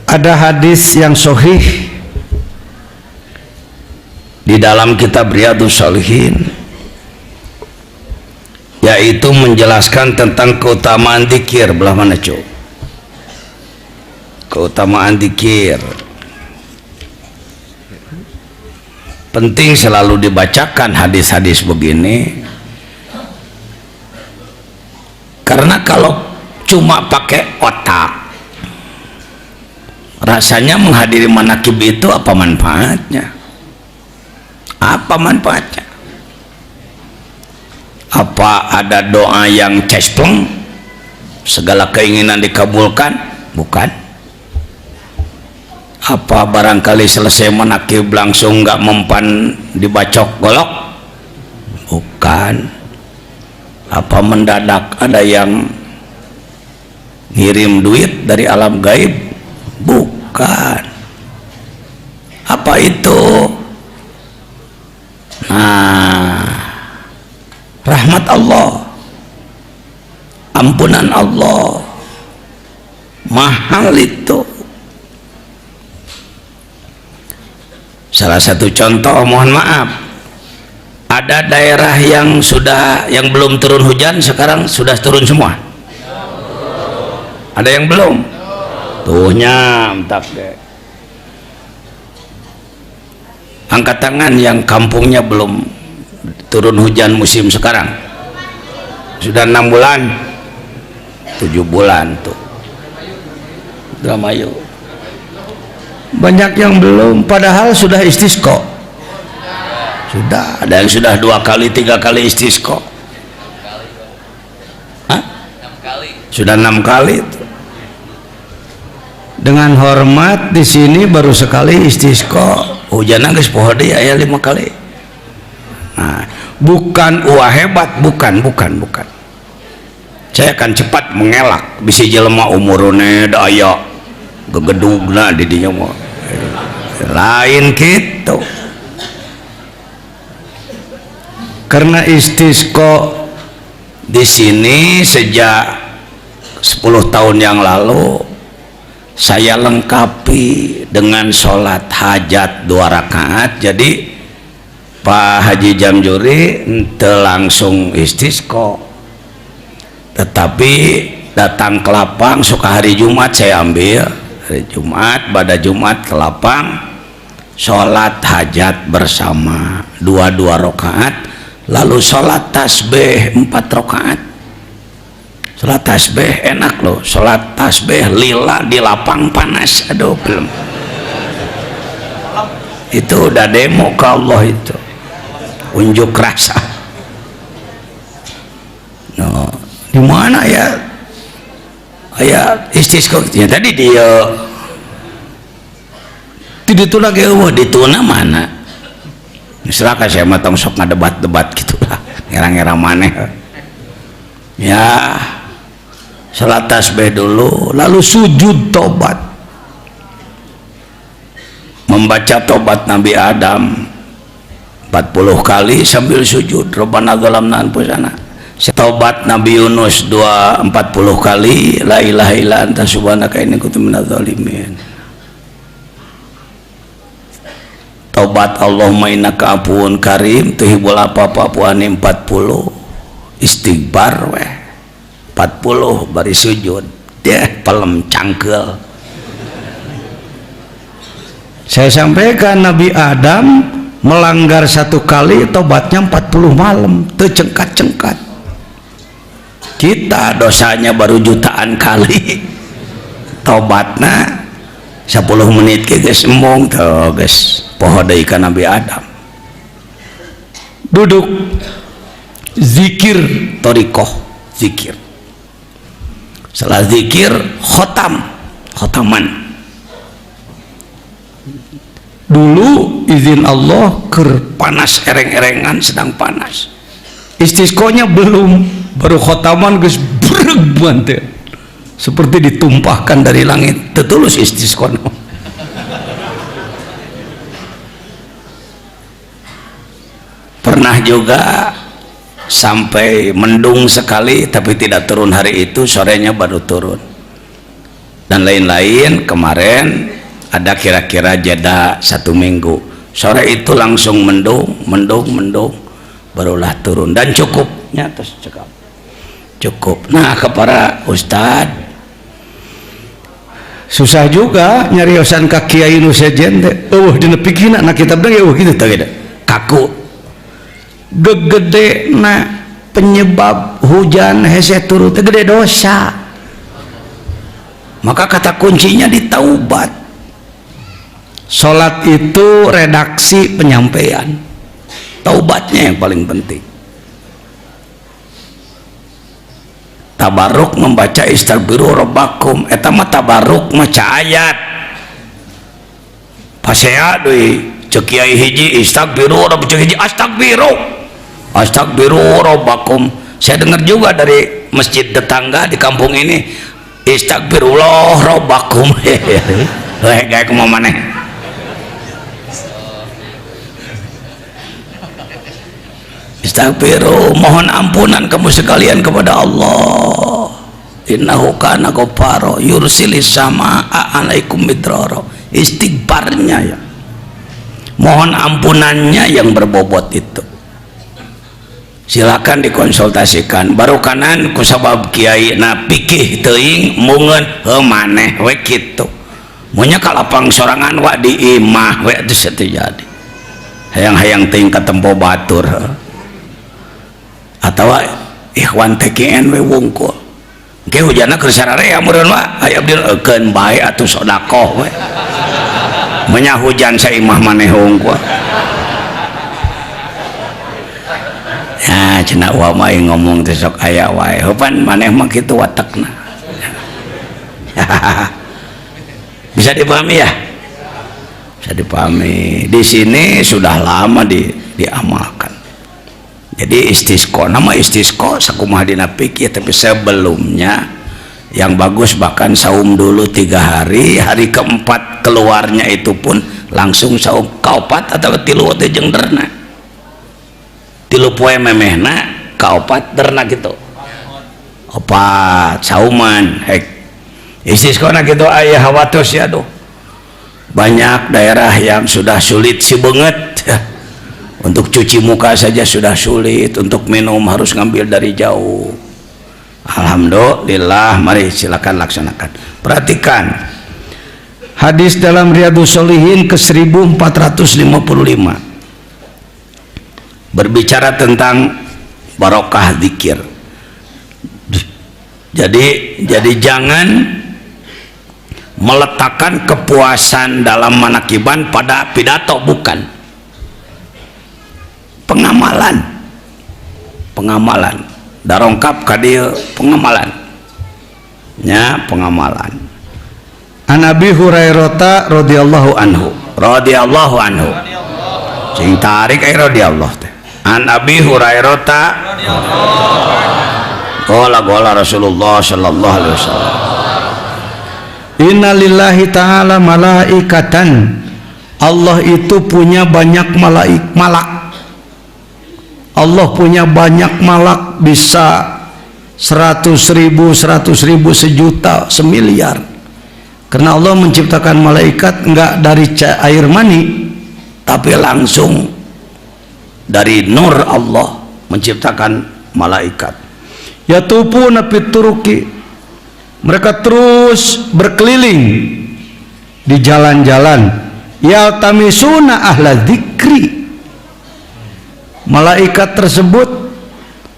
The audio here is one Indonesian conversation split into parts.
Ada hadis yang sahih di dalam kitab Riyadhus Shalihin, yaitu menjelaskan tentang keutamaan dzikir. Belah mana cuy? Keutamaan dzikir penting selalu dibacakan hadis-hadis begini, karena kalau cuma pakai otak rasanya menghadiri manakib itu apa manfaatnya? Apa manfaatnya? Apa ada doa yang cespleng segala keinginan dikabulkan? Bukan. Apa barangkali selesai manakib langsung nggak mempan dibacok golok? Bukan. Apa mendadak ada yang ngirim duit dari alam gaib? Bukan. Apa itu? Nah, rahmat Allah, ampunan Allah, mahal itu. Salah satu contoh, mohon maaf, ada daerah yang belum turun hujan, sekarang sudah turun semua. Ada yang belum? Tuhnya mantap deh. Angkat tangan yang kampungnya belum turun hujan musim sekarang. Sudah 6 bulan, 7 bulan tuh. Dramayu. Banyak yang belum, padahal sudah istisqa. Sudah, ada yang sudah 2 kali, 3 kali istisqa. Hah? 6 kali. Sudah 6 kali itu. Dengan hormat di sini baru sekali istisqa. Hujan geus poho deui aya 5 kali. Nah, bukan wah hebat, bukan. Saya akan cepat mengelak bisi jelema umurna da aya gegedugna di dinya mah. Lain kitu. Karena istisqa di sini sejak 10 tahun yang lalu saya lengkapi dengan sholat hajat 2 rakaat. Jadi Pak Haji Jamjuri ente langsung istisqa, tetapi datang ke lapang suka hari Jumat saya ambil hari Jumat, pada Jumat ke lapang sholat hajat bersama 2 rakaat, lalu sholat tasbih 4 rakaat. Sholat tasbih enak loh, sholat tasbih lila di lapang panas, aduh belum. Itu udah demo ke Allah, itu unjuk rasa. No, di mana ya istisqa ya tadi dia tidak itu lagi di tuna mana? Misalkan saya matang sok ngadebat-debat gitulah, ngira-ngira maneh. Ya. Salat tasbih dulu, lalu sujud tobat, membaca tobat Nabi Adam 40 kali sambil sujud. Rabbana dzalamna anfusana. Tobat Nabi Yunus 40 kali, la ilaha illa anta subhanaka inni kuntu minadz dzalimin. Tobat Allahumma innaka afuwun karim tuhibbul afwa fa'fu anni 40. Istighfar weh 40 bari sujud deh pelem cangkel. Saya sampaikan Nabi Adam melanggar 1 kali tobatnya 40 malam tercengkat-cengkat. Kita dosanya baru jutaan kali, tobatna 10 menit ke geus embung tuh geus poho deui ka Nabi Adam. Duduk zikir thariqah, zikir. Setelah zikir khotaman dulu, izin Allah ker panas ereng-erengan, sedang panas istisqonya belum, baru khotaman geus breg banget seperti ditumpahkan dari langit, tetulus istisqa. Pernah juga sampai mendung sekali tapi tidak turun hari itu, sorenya baru turun. dan lain-lain. Kemarin ada kira-kira jeda 1 minggu, sore itu langsung mendung, barulah turun dan cukupnya terus cukup. Nah, ke para ustad, susah juga nyariosan ka kiai nu sejen teh dina pikirna na kitab teh kitu teh kaku gegedena penyebab hujan hese turun teh gede dosa. Maka kata kuncinya di taubat. Salat itu redaksi penyampaian, taubatnya yang paling penting. Tabaruk membaca istaghfiru rabbakum, eta mah tabaruk maca ayat. Pasea deui ceuk kiai hiji istaghfiru rabbakum, ceuk hiji astaghfiru rabbakum. Saya dengar juga dari masjid tetangga di kampung ini, istaghfirullah rabbakum. Heh, gawe kumaha maneh? Istaghfiru, mohon ampunan kamu sekalian kepada Allah. Innahu kana ghafara yursilis samaa alaikum midrara. Istighfarnya ya, mohon ampunannya yang berbobot itu. Silakan dikonsultasikan. Baru kanan ku sabab kiai na pikih teuing mungeun heuh maneh we kitu. Munya kalapang sorangan wa di imah we teu jadi. Hayang-hayang teuing katempo batur. Atau ikhwan TKN we wungkul ge hujana keur sararea meureun mah aya abdi eukeun bae atuh sedekah we menya hujan saimah maneh wungkul. Ya cenah wa mah ngomong teh sok aya wae heupan maneh mah kitu watekna. Bisa dipahami ya? Bisa dipahami. Di sini sudah lama diamalkan. Jadi istisqa, nama istisqa sakumaha dina fikih, tapi sebelumnya yang bagus bahkan saum dulu 3 hari, hari keempat keluarnya itu pun langsung saum kaopat atau tilu teh jeung derna. Tilu poe memehna kaopat derna gitu. Opat sauman hek. Istisqa na kitu aya hawatos ya doh. Banyak daerah yang sudah sulit si beungeut. Untuk cuci muka saja sudah sulit, untuk minum harus ngambil dari jauh. Alhamdulillah, mari silakan laksanakan. Perhatikan hadis dalam Riyadhus Shalihin ke 1455 berbicara tentang barokah zikir. Jadi jangan meletakkan kepuasan dalam manakiban pada pidato, bukan. Pengamalan darongkap kadieu pengamalan nya, pengamalan. An Abi Hurairah radhiyallahu anhu sing tarik ai radhiyallahu teh. An Abi Hurairah qala Rasulullah sallallahu alaihi wasallam, inna lillahi ta'ala malaikatan, Allah itu punya banyak malak. Allah punya banyak malak, bisa 100.000, 100.000, sejuta, semiliar. Karena Allah menciptakan malaikat enggak dari air mani, tapi langsung dari nur Allah menciptakan malaikat. Yatufuna fit turuqi, mereka terus berkeliling di jalan-jalan. Yaltamisuna ahla dzikri, malaikat tersebut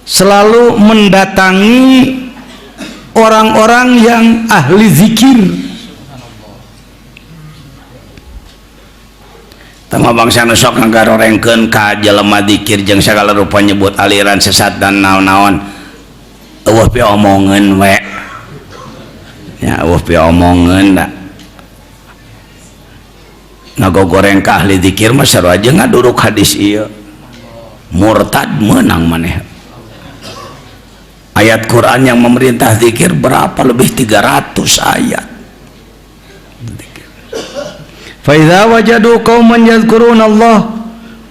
selalu mendatangi orang-orang yang ahli zikir. Tama bangsa nu sok ngagarorengkeun ka jelema zikir jeung sagala rupa nyebut aliran sesat dan naon-naon, eueuh pi omongeun we ya, eueuh pi omongeun da ngagogoreng ka ahli zikir mah sarua aja ngaduruk hadis ieu. Murtad menang maneh. Ayat Quran yang memerintah zikir berapa? Lebih 300 ayat. Fa idza wajadu qauman yadhkuruna Allah,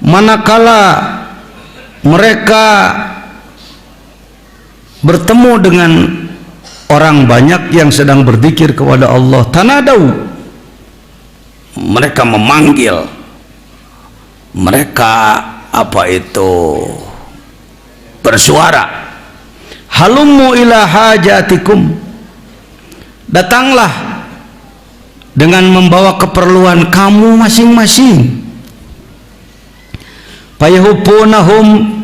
manakala mereka bertemu dengan orang banyak yang sedang berzikir kepada Allah. Tanadau, mereka memanggil, mereka bersuara, halummu ila hajatikum, datanglah dengan membawa keperluan kamu masing-masing. Fayahupunahum,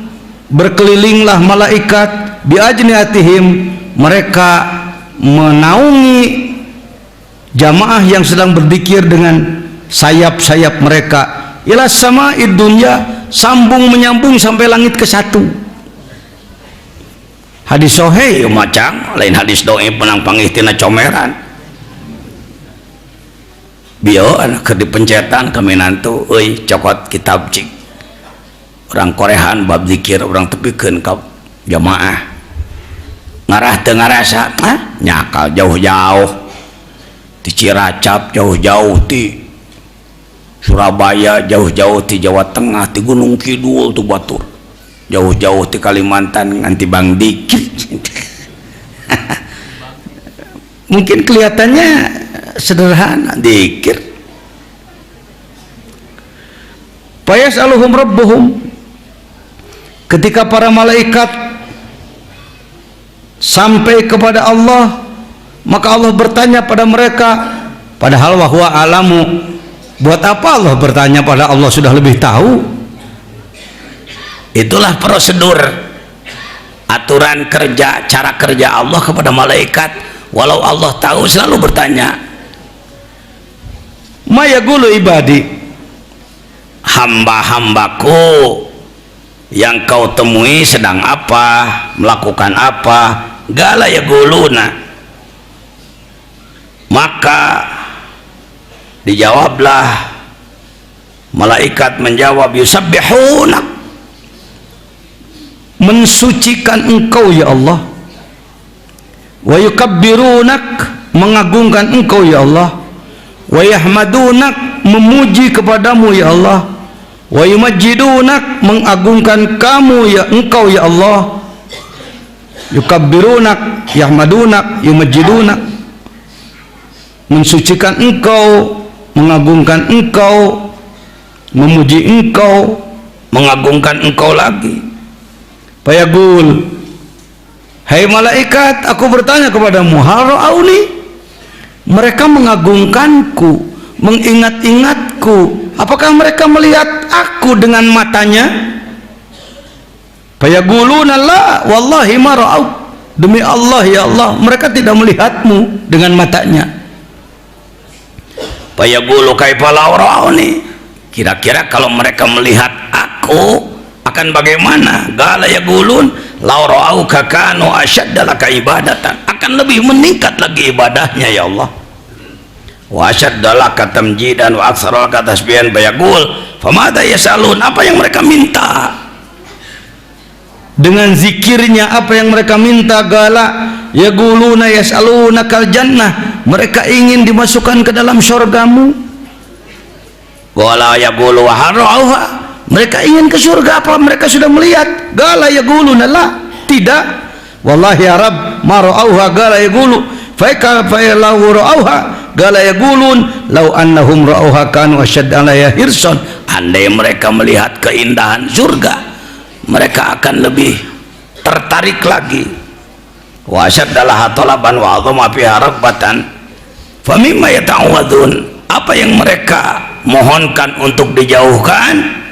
berkelilinglah malaikat, biajniatihim, mereka menaungi jamaah yang sedang berzikir dengan sayap-sayap mereka, ila sama'id dunya, sambung menyambung sampai langit ke-1. Hadis sahih macam lain hadis doi penang pangihtina comeran. Bio anak ke dipencetan kami nantu euy cokot kitab cik orang Koreaan bab zikir orang tepikeun ka jamaah ngarah teu ngarasa nyakal jauh-jauh ti Cilacap, jauh-jauh ti Surabaya, jauh-jauh ti Jawa Tengah, ti Gunung Kidul tu batur, jauh-jauh ti Kalimantan nganti Bang Dikir. Mungkin kelihatannya sederhana dikir. Fayasaluhum rabbuhum, ketika para malaikat sampai kepada Allah, maka Allah bertanya pada mereka, padahal wa huwa alamu, buat apa Allah bertanya pada Allah sudah lebih tahu. Itulah prosedur, aturan kerja, cara kerja Allah kepada malaikat. Walau Allah tahu, selalu bertanya, ma yaqulu ibadi, hamba-hambaku yang kau temui sedang apa, melakukan apa, gala yaquluna, maka dijawablah malaikat menjawab, yusabbihunak, mensucikan engkau ya Allah, wa yukabbirunak, mengagungkan engkau ya Allah, wa yahmadunak, memuji kepadamu ya Allah, wa yumajjidunak, mengagungkan kamu ya engkau ya Allah, yukabbirunak, yahmadunak, yumajjidunak, mensucikan engkau, mengagungkan engkau, memuji engkau, mengagungkan engkau lagi. Fayaqul, hai malaikat, aku bertanya kepadamu, hal ra'auni, mereka mengagungkanku, mengingat-ingatku, apakah mereka melihat aku dengan matanya? Fayaquluna la wallahi ma ra'au, demi Allah ya Allah, mereka tidak melihatmu dengan matanya. Fayaqulu kaifa law ra'auni, kira-kira kalau mereka melihat aku akan bagaimana? Gala yaqulun law ra'auka kanu ashadda laka ibadatan, akan lebih meningkat lagi ibadahnya ya Allah, wa ashadda laka tamjidan wa aktsara laka tasbihan. Bayaqul famada yasalun, apa yang mereka minta dengan zikirnya, apa yang mereka minta? Gala yaquluna yasalunakal jannah, mereka ingin dimasukkan ke dalam surgamu. Wala yaqulu wa harauha, mereka ingin ke surga, apa mereka sudah melihat? Gala yaquluna la, tidak. Wallahi ya Rabb ma ra'auha, gala yaqulu fa lau ra'auha, gala yaqulun law annahum ra'auha kanu asyad alaiha hirsan, andai mereka melihat keindahan surga, mereka akan lebih tertarik lagi. Wa asyaddalah talaban wa azama fiha rabbatan famimma yata'awadun, apa yang mereka mohonkan untuk dijauhkan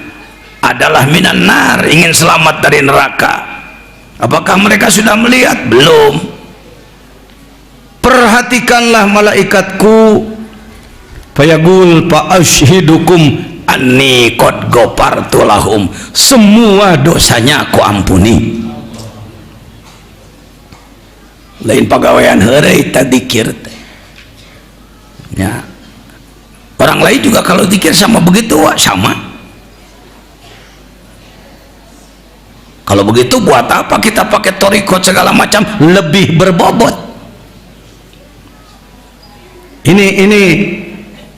adalah minan nar, ingin selamat dari neraka. Apakah mereka sudah melihat? Belum. Perhatikanlah malaikatku, fayaqul fa asyhidukum anni qad ghafartu lahum, semua dosanya aku ampuni. Lain pagawean heureuy ta dzikir teh ya. Orang lain juga kalau dzikir sama begitu, sama. Kalau begitu buat apa kita pakai torikot segala macam, lebih berbobot. Ini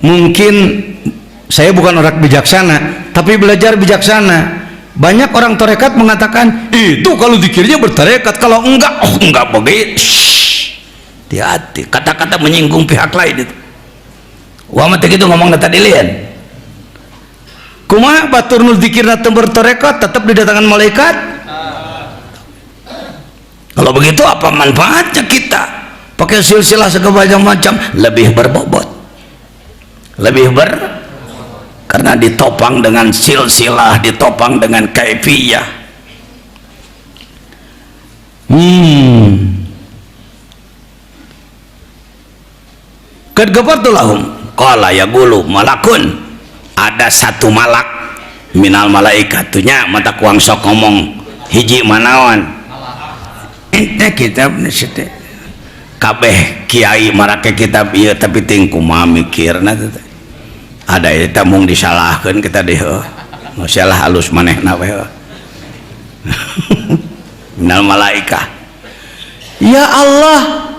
mungkin saya bukan orang bijaksana, tapi belajar bijaksana. Banyak orang tarekat mengatakan itu kalau zikirnya bertarekat, kalau enggak, oh enggak begitu. hati-hati kata-kata menyinggung pihak lain itu. Wah mah gitu ngomong tadi lian. Kumaha batur nu zikirna teu bertarekat tetap didatangkan malaikat. Kalau begitu apa manfaatnya kita pakai silsilah segala macam, lebih berbobot, karena ditopang dengan silsilah, ditopang dengan kaifiyah. Kad gafartu lahum qala yaqulu malakun, ada satu malak minal malaikatunya mata kuang sok ngomong hiji manawan ente kitab nasihat kabeh kiai marake kitab ieu tapi ting kumaha mikirna teh ada eta mung disalahkeun kita deh masalah halus manehna we minal malaikah. Ya Allah,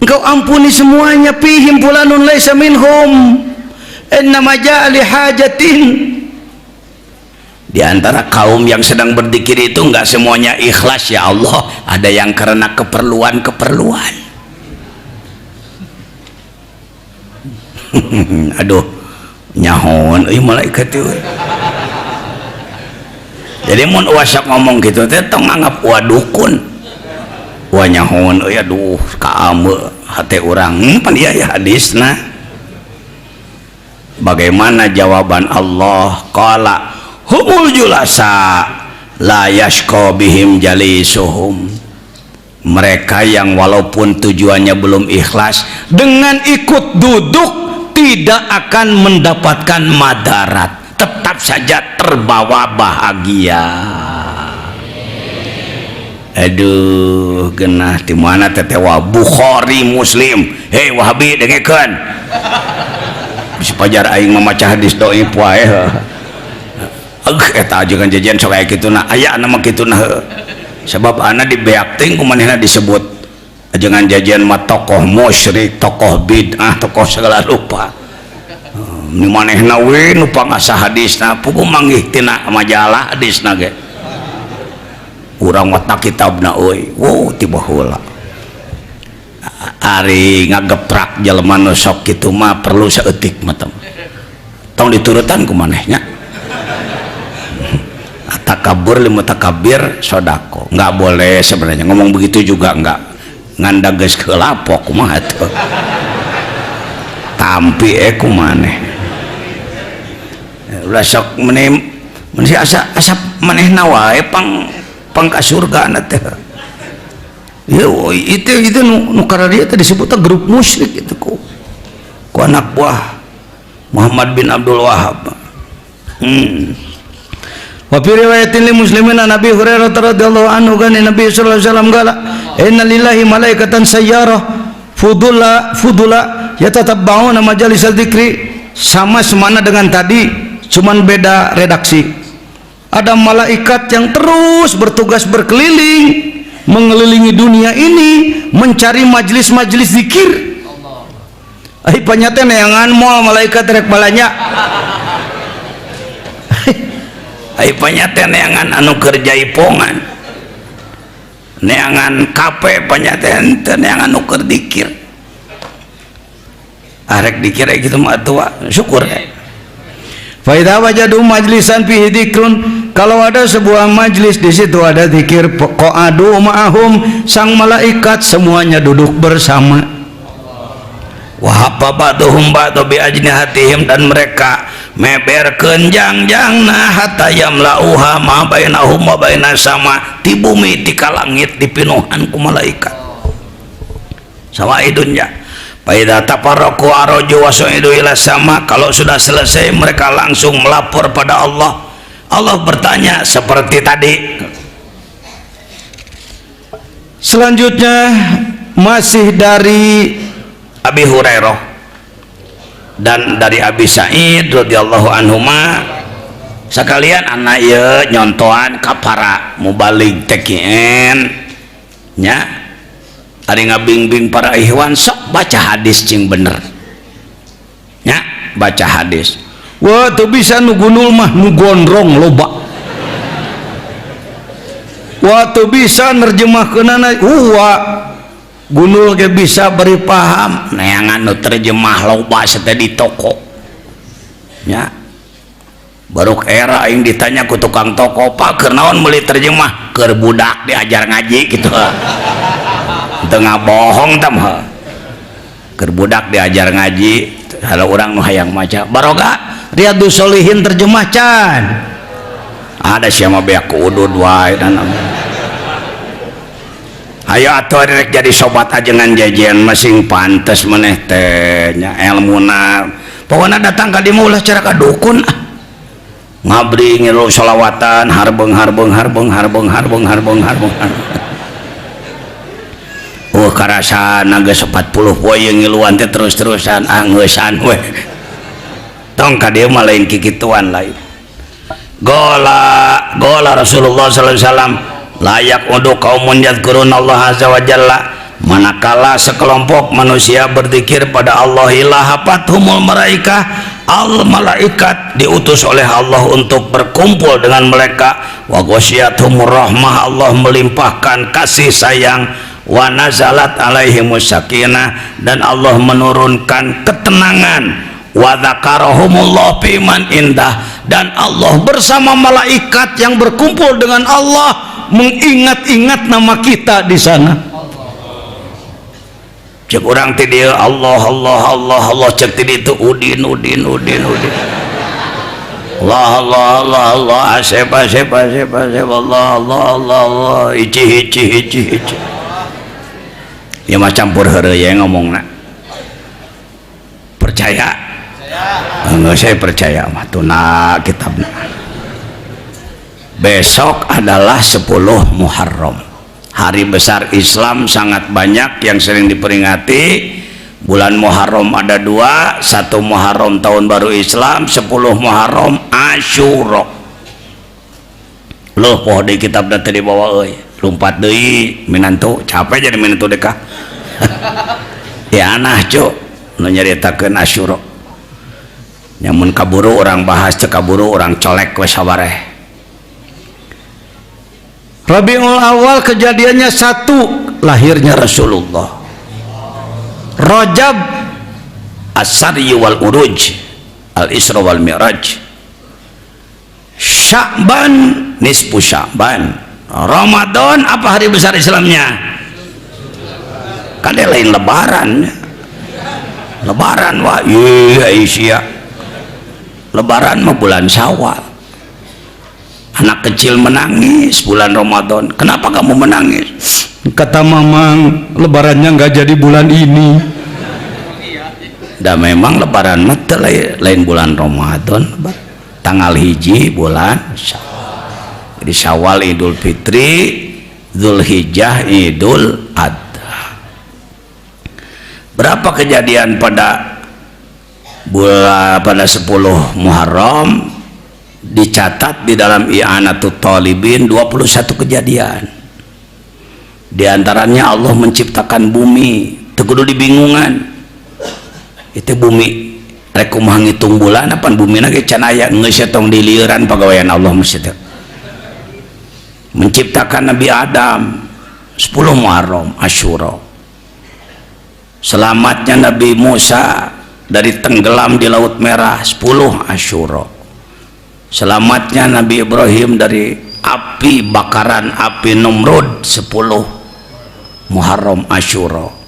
Engkau ampuni semuanya, fihim fulanun laisa minhum innama ja'a li hajatin. Di antara kaum yang sedang berzikir itu enggak semuanya ikhlas ya Allah, ada yang karena keperluan. Aduh nyahon euy malaikat itu. Jadi mun wasak ngomong gitu teh tong nganggap wadukun. Wah nyahon euy aduh kaameu hate urang pan ieu ya hadisna. Bagaimana jawaban Allah? Qala humul julasa la yashqa bihim jalisuhum. Mereka yang walaupun tujuannya belum ikhlas, dengan ikut duduk tidak akan mendapatkan madarat, tetap saja terbawa bahagia. Aduh genah di mana tetewa Bukhari Muslim. Hei Wahabi dengekeun. Bisa pajar aing mamaca hadis dhaif wae. Eta ajegan jajan sok aya kituna, aya nama kituna. Sebab ana di beak teh kumanehna disebut ajegan jajan mah tokoh musyrik, tokoh bid'ah, tokoh segala rupa. Ni manehna we nu pangasa hadisna puguh manggih tina majalah hadisna ge. Urang watna kitabna euy. Wow tiba heula. Ari ngageprak jelema nu sok kitu mah perlu saeutik mah tong diturutan ku manehnya. Takabur limu takabir sodako nggak boleh sebenarnya ngomong begitu juga nggak nganda geus kelapok kumaha tuh tampi kumaneh ulah sok meneh asa manehna wae pang ka surga teh ya itu nu karadieu teh disebutna grup musyrik itu ku anak buah Muhammad bin Abdul Wahab. Wa fi riwayatin li muslimin an Nabi Hurairah radhiyallahu anhu kan Nabi sallallahu alaihi wasallam qala inna lillahi malaikatan sayyarah fudula yatatabbauna majalisal dzikri. Sama semana dengan tadi, cuman beda redaksi. Ada malaikat yang terus bertugas berkeliling mengelilingi dunia ini mencari majelis-majelis zikir. Ai panyate neangan moal malaikat rek balanya. Ai panyate neangan anu kerja ipongan. Neangan kape panyate neangan anu keur dikir. Arek dikir gitu mah tua syukur ya. Fa idza wajadu majlisan fihi dzikrun, kalau ada sebuah majlis di situ ada zikir, qa'adu ma'ahum, sang malaikat semuanya duduk bersama. Wa hababaduhum ba'du bi ajnihatihim, dan mereka meberkeun jangjangna hatta yamlauha ma bainahum wa bainas sama, di bumi di ka langit dipinuhan ku malaikat. Sawaidunnya Paida tafarraqu araju wasu'idu ila sama, kalau sudah selesai mereka langsung melapor pada Allah. Allah bertanya seperti tadi. Selanjutnya masih dari Abi Hurairah dan dari Abi Sa'id radhiyallahu anhuma, sekalian anak ye nyontohan ka para mubalig tekien nya. Ari ngabing-bing para ikhwan, sok baca hadis cing bener nya, baca hadis. Wah tuh bisa nu gunul mah nu gondrong loba. Wah tuh bisa nerjemahkeunana gunul ge bisa beri paham neangan nu terjemah loba teh di toko nya baru era aing ditanya ku tukang toko, Pak keur naon meuli terjemah? Keur budak diajar ngaji gitu tengah bohong tamah keur budak diajar ngaji. Kalau orang nu hayang maca Barokah Riyadhus Shalihin terjemah can ada siapa beak udud wae dan ayo atuh rek jadi sobat ajengan jajan masing pantes maneh teh nya ilmuna pokona datang ka dieu ulah cara ka dukun ngabri ngilu sholawatan harbeng karasa naga 40 poe ngiluan teh terus-terusan angeusan we tong ka dieu mah lain kikituan lain gola Rasulullah sallallahu alaihi wasallam layak untuk kaumun yadhkurun Allah azza wa jalla manakala sekelompok manusia berzikir pada Allah ilahafathumul malaikah al malaikat diutus oleh Allah untuk berkumpul dengan mereka wa ghasyiyatuhumur rahmah Allah melimpahkan kasih sayang wa nazalat alaihimus sakinah dan Allah menurunkan ketenangan wa dzakarahumullah fiman indah dan Allah bersama malaikat yang berkumpul dengan Allah mengingat-ingat nama kita di sana. Cek orang ti dieu Allah cek ti dieu udin Allah asep Allah ici ya macam campur heureuy ya ngomongna percaya enggak saya percaya mah tuna kitabna. Besok adalah 10 Muharram, hari besar Islam sangat banyak yang sering diperingati. Bulan Muharram ada 2, 1 Muharram tahun baru Islam, 10 Muharram Asyura. Loh poh di kitab teh dibawa euy lumpat deui minantu capek jadi minantu dekah ya anah cuk nu nyaritakeun Asyura nyamun kaburu orang bahas cek kaburu orang colek we sabareh. Rabiul Awal kejadiannya 1 lahirnya Rasulullah, Rajab As-Saryi wal Uruj Al-Isra wal Mi'raj, Sya'ban nisfu Sya'ban, Ramadan apa hari besar Islamnya? Kan lain lebaran wah iya Aisyah lebaran mah bulan Syawal. Anak kecil menangis bulan Ramadan. Kenapa kamu menangis? Kata mamang lebarannya nggak jadi bulan ini. Dan memang lebaran mah lain bulan Ramadan, tanggal hiji bulan Syawal. Jadi Syawal Idul Fitri, Dzulhijjah Idul Adha. Berapa kejadian pada 10 Muharram dicatat di dalam I'anatut Talibin 21 kejadian. Di antaranya Allah menciptakan bumi, teu kudu dibingungan. Itu bumi rek kumaha ngitung bulan apa bumina ge can aya geus tong di lieuran pagawean Allah mesti teu. Menciptakan Nabi Adam 10 Muharram Asyura. Selamatnya Nabi Musa dari tenggelam di Laut Merah 10 Asyura. Selamatnya Nabi Ibrahim dari api bakaran api Numrud 10 Muharram Asyura.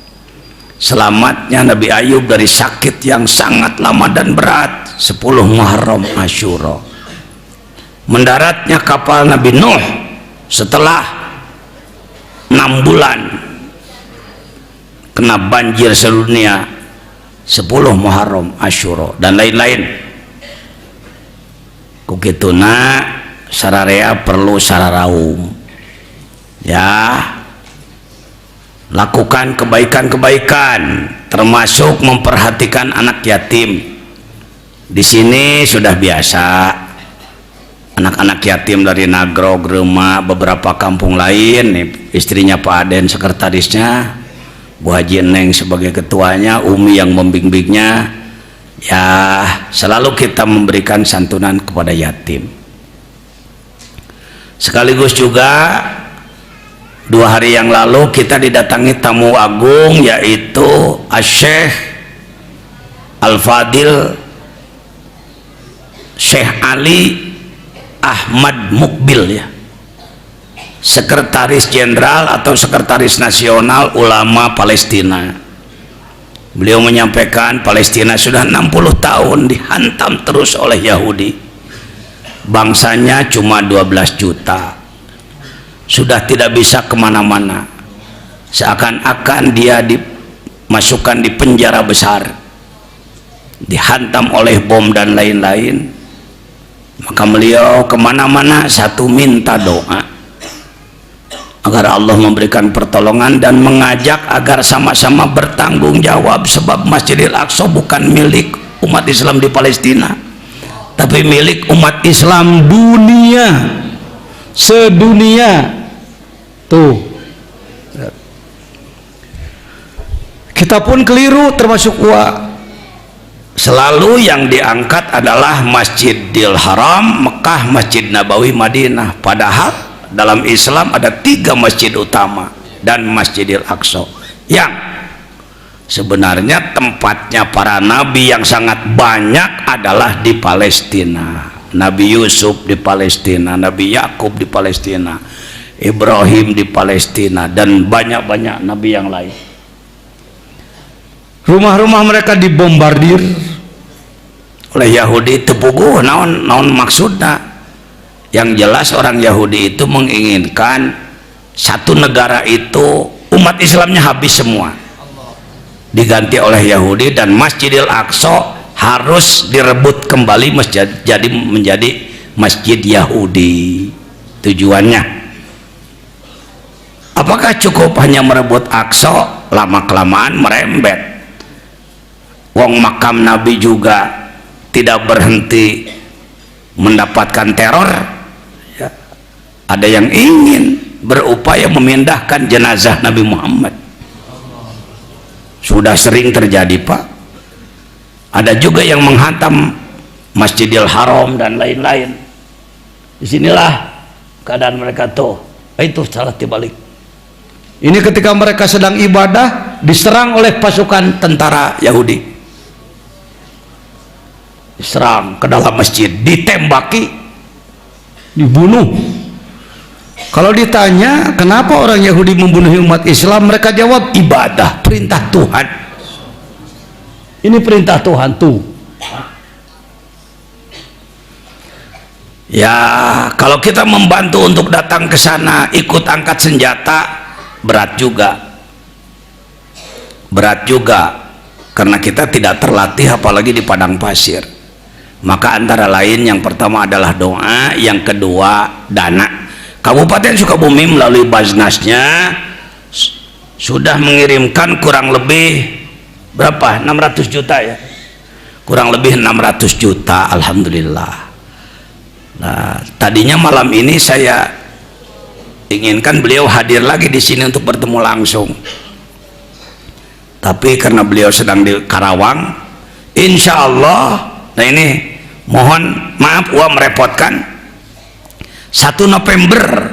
Selamatnya Nabi Ayub dari sakit yang sangat lama dan berat 10 Muharram Asyura. Mendaratnya kapal Nabi Nuh setelah 6 bulan kena banjir sedunia 10 Muharram Asyura dan lain-lain. Kukituna sararea perlu sararaum ya, lakukan kebaikan-kebaikan termasuk memperhatikan anak yatim. Di sini sudah biasa anak-anak yatim dari Nagrog, Rema, beberapa kampung lain nih, istrinya Pak Aden sekretarisnya, Bu Haji Neng sebagai ketuanya, Umi yang membimbingnya. Ya selalu kita memberikan santunan kepada yatim. Sekaligus juga 2 hari yang lalu kita didatangi tamu agung, yaitu Syekh Al-Fadil Syekh Ali Ahmad Mukbil, ya, Sekretaris Jenderal atau Sekretaris Nasional Ulama Palestina. Beliau menyampaikan Palestina sudah 60 tahun dihantam terus oleh Yahudi, bangsanya cuma 12 juta, sudah tidak bisa kemana-mana, seakan-akan dia dimasukkan di penjara besar, dihantam oleh bom dan lain-lain. Maka beliau kemana-mana satu minta doa agar Allah memberikan pertolongan dan mengajak agar sama-sama bertanggung jawab, sebab Masjidil Aqsa bukan milik umat Islam di Palestina, tapi milik umat Islam dunia, sedunia. Tuh, kita pun keliru termasuk selalu yang diangkat adalah Masjidil Haram Mekah, Masjid Nabawi Madinah, padahal dalam Islam ada 3 masjid utama dan Masjidil Aqsa yang sebenarnya tempatnya para nabi yang sangat banyak adalah di Palestina. Nabi Yusuf di Palestina, Nabi Yakub di Palestina, Ibrahim di Palestina, dan banyak-banyak nabi yang lain. Rumah-rumah mereka dibombardir oleh Yahudi. Tepuguh naon maksudnya. Yang jelas orang Yahudi itu menginginkan satu negara itu umat Islamnya habis semua, diganti oleh Yahudi, dan Masjidil Aqsa harus direbut kembali menjadi masjid Yahudi. Tujuannya apakah cukup hanya merebut Aqsa? Lama-kelamaan merembet. Wong makam Nabi juga tidak berhenti mendapatkan teror, ya. Ada yang ingin berupaya memindahkan jenazah Nabi Muhammad, sudah sering terjadi, Pak. Ada juga yang menghantam Masjidil Haram dan lain-lain. Disinilah keadaan mereka tuh. Itu salah dibalik. Ini ketika mereka sedang ibadah diserang oleh pasukan tentara Yahudi, diserang ke dalam masjid, ditembaki, dibunuh. Kalau ditanya kenapa orang Yahudi membunuh umat Islam, mereka jawab ibadah, perintah Tuhan. Ini perintah Tuhan tuh. Ya, kalau kita membantu untuk datang ke sana, ikut angkat senjata, berat juga. Berat juga karena kita tidak terlatih, apalagi di padang pasir. Maka antara lain yang pertama adalah doa, yang kedua dana. Kabupaten Sukabumi melalui Basnasnya sudah mengirimkan kurang lebih berapa? 600 juta, ya, kurang lebih 600 juta, alhamdulillah. Nah, tadinya malam ini saya inginkan beliau hadir lagi di sini untuk bertemu langsung, tapi karena beliau sedang di Karawang, insya Allah. Nah, ini mohon maaf merepotkan. 1 November,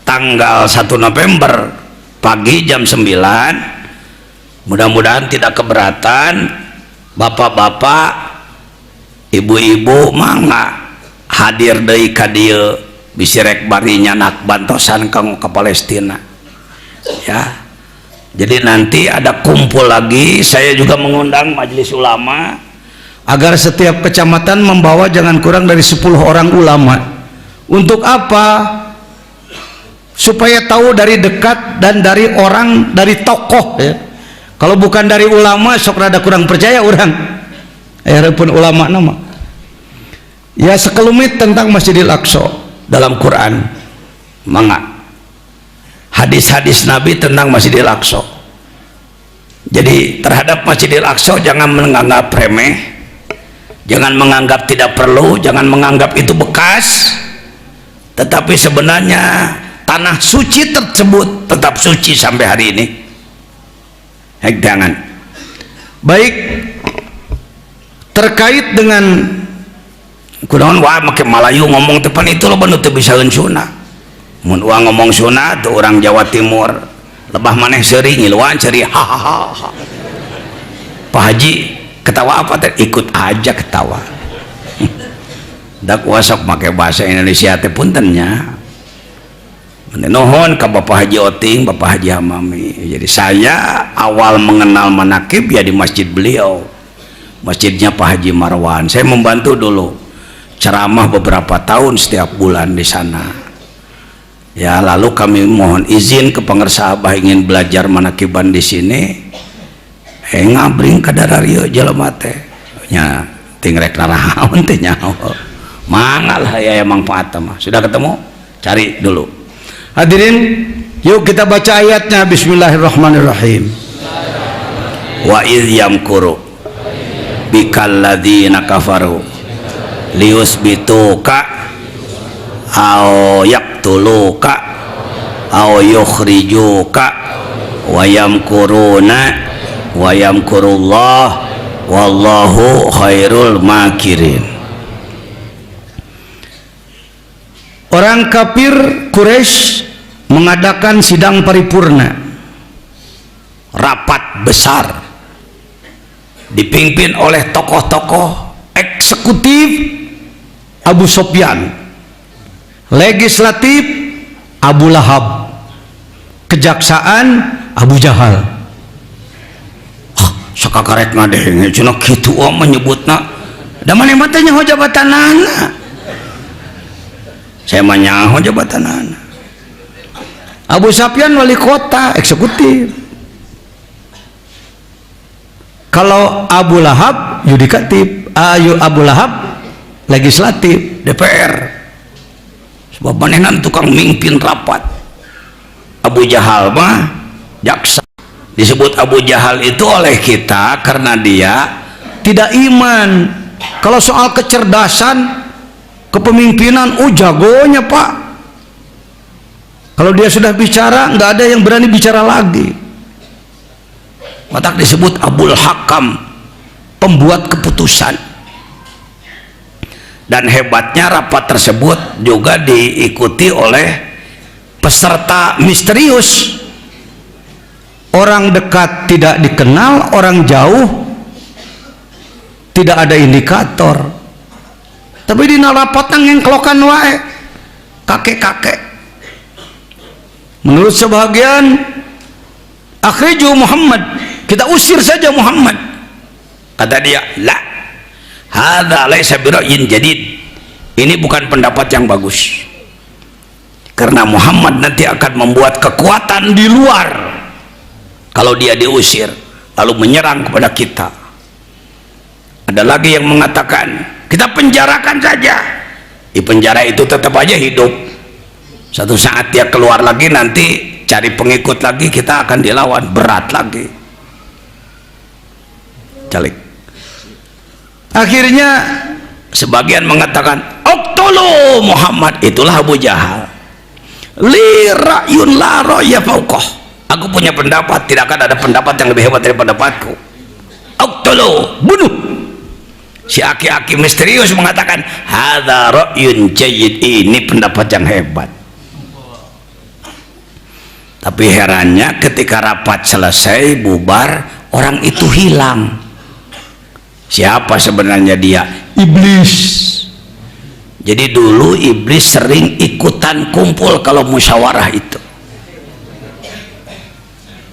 tanggal 1 November pagi jam 9, mudah-mudahan tidak keberatan bapak-bapak, ibu-ibu, mangga hadir deui ka dieu bisirek barinya nak bantosan ke Palestina, ya. Jadi nanti ada kumpul lagi. Saya juga mengundang majelis ulama agar setiap kecamatan membawa jangan kurang dari 10 orang ulama. Untuk apa? Supaya tahu dari dekat dan dari orang, dari tokoh, ya. Kalau bukan dari ulama sok rada kurang percaya orang. Pun ulama nama. Ya, sekelumit tentang Masjidil Aqsa dalam Quran, mangga. Hadis-hadis Nabi tentang Masjidil Aqsa. Jadi terhadap Masjidil Aqsa jangan menganggap remeh, jangan menganggap tidak perlu, jangan menganggap itu bekas, tetapi sebenarnya tanah suci tersebut tetap suci sampai hari ini. Jangan. Baik, terkait dengan kunaon wah make Malayu ngomong tepan itu lo bener teu bisa heunsuna. mun uang ngomong sunat tuh orang Jawa Timur lebah maneh seri ngiluan seri hahaha. Pak Haji ketawa apa teh? Ikut aja ketawa. Dak wasok make bahasa Indonesia teh puntennya. Nuhun ka Bapak Haji Oting, Bapak Haji Hamami. Jadi saya awal mengenal manakib ya di masjid beliau, masjidnya Pak Haji Marwan. Saya membantu dulu ceramah beberapa tahun setiap bulan di sana. Ya lalu kami mohon izin ke pengersa Abah ingin belajar manakiban di sini. Ngabring ka darario jelema teh. Nya ting rek narahaun teh nyaho. Mangal ya emang manfaat mah. Sudah ketemu? Cari dulu. Hadirin, yuk kita baca ayatnya. Bismillahirrahmanirrahim. Wa idh yamkuru bikal ladzina kafaru liyusbituka aw yaqtuluka aw yukhrijuka wa yamkuruna wa yamkurullah wallahu khairul makirin. Orang kafir Quraisy mengadakan sidang paripurna, rapat besar dipimpin oleh tokoh-tokoh eksekutif Abu Sufyan, legislatif Abu Lahab, kejaksaan Abu Jahal. Sakakaret ngadeng cenah kitu menyebutna da maneh matanya ho jabatanana. Saya menyaho jabatan Abu Sufyan wali kota eksekutif, kalau Abu Lahab yudikatif, Abu Lahab legislatif DPR, sebab manehna tukang mimpin rapat. Abu Jahal mah jaksa. Disebut Abu Jahal itu oleh kita karena dia tidak iman. Kalau soal kecerdasan kepemimpinan, jagonya Pak. Kalau dia sudah bicara, nggak ada yang berani bicara lagi. Maka disebut Abul Hakam, pembuat keputusan. Dan hebatnya rapat tersebut juga diikuti oleh peserta misterius. Orang dekat tidak dikenal, orang jauh tidak ada indikator. Tapi di narapotang yang kelokan wae kakek-kakek. Menurut sebagian, akhriju Muhammad, kita usir saja Muhammad. Kata dia, la hadza laisa bira'yin jadid, ini bukan pendapat yang bagus, karena Muhammad nanti akan membuat kekuatan di luar kalau dia diusir lalu menyerang kepada kita. Ada lagi yang mengatakan kita penjarakan saja. Di penjara itu tetap aja hidup. Satu saat dia keluar lagi, nanti cari pengikut lagi, kita akan dilawan berat lagi. Calik. Akhirnya sebagian mengatakan uqtulu Muhammad, itulah Abu Jahal. Li ra'yun la ra'ya fauqah. Aku punya pendapat, tidak akan ada pendapat yang lebih hebat dari pendapatku. Uqtulu, bunuh. Si aki-aki misterius mengatakan hadza ra'yun jayyid, ini pendapat yang hebat. Tapi herannya ketika rapat selesai bubar, orang itu hilang. Siapa sebenarnya dia? Iblis. Jadi dulu iblis sering ikutan kumpul kalau musyawarah itu.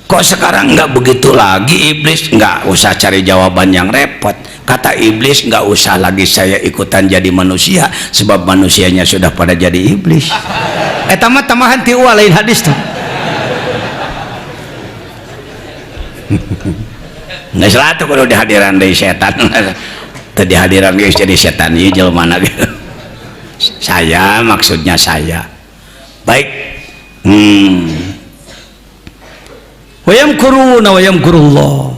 Kok sekarang nggak begitu lagi? Iblis nggak usah cari jawaban yang repot. Kata iblis, nggak usah lagi saya ikutan jadi manusia, sebab manusianya sudah pada jadi iblis. Tamat-tamahan tiwa lain hadis tuh. Nggak salah tuh kalau dihadiran dari setan. Tadi hadiran guys jadi setan ini jelema gitu. Saya maksudnya saya. Baik. Wa yamkuruna wa yamkurullah.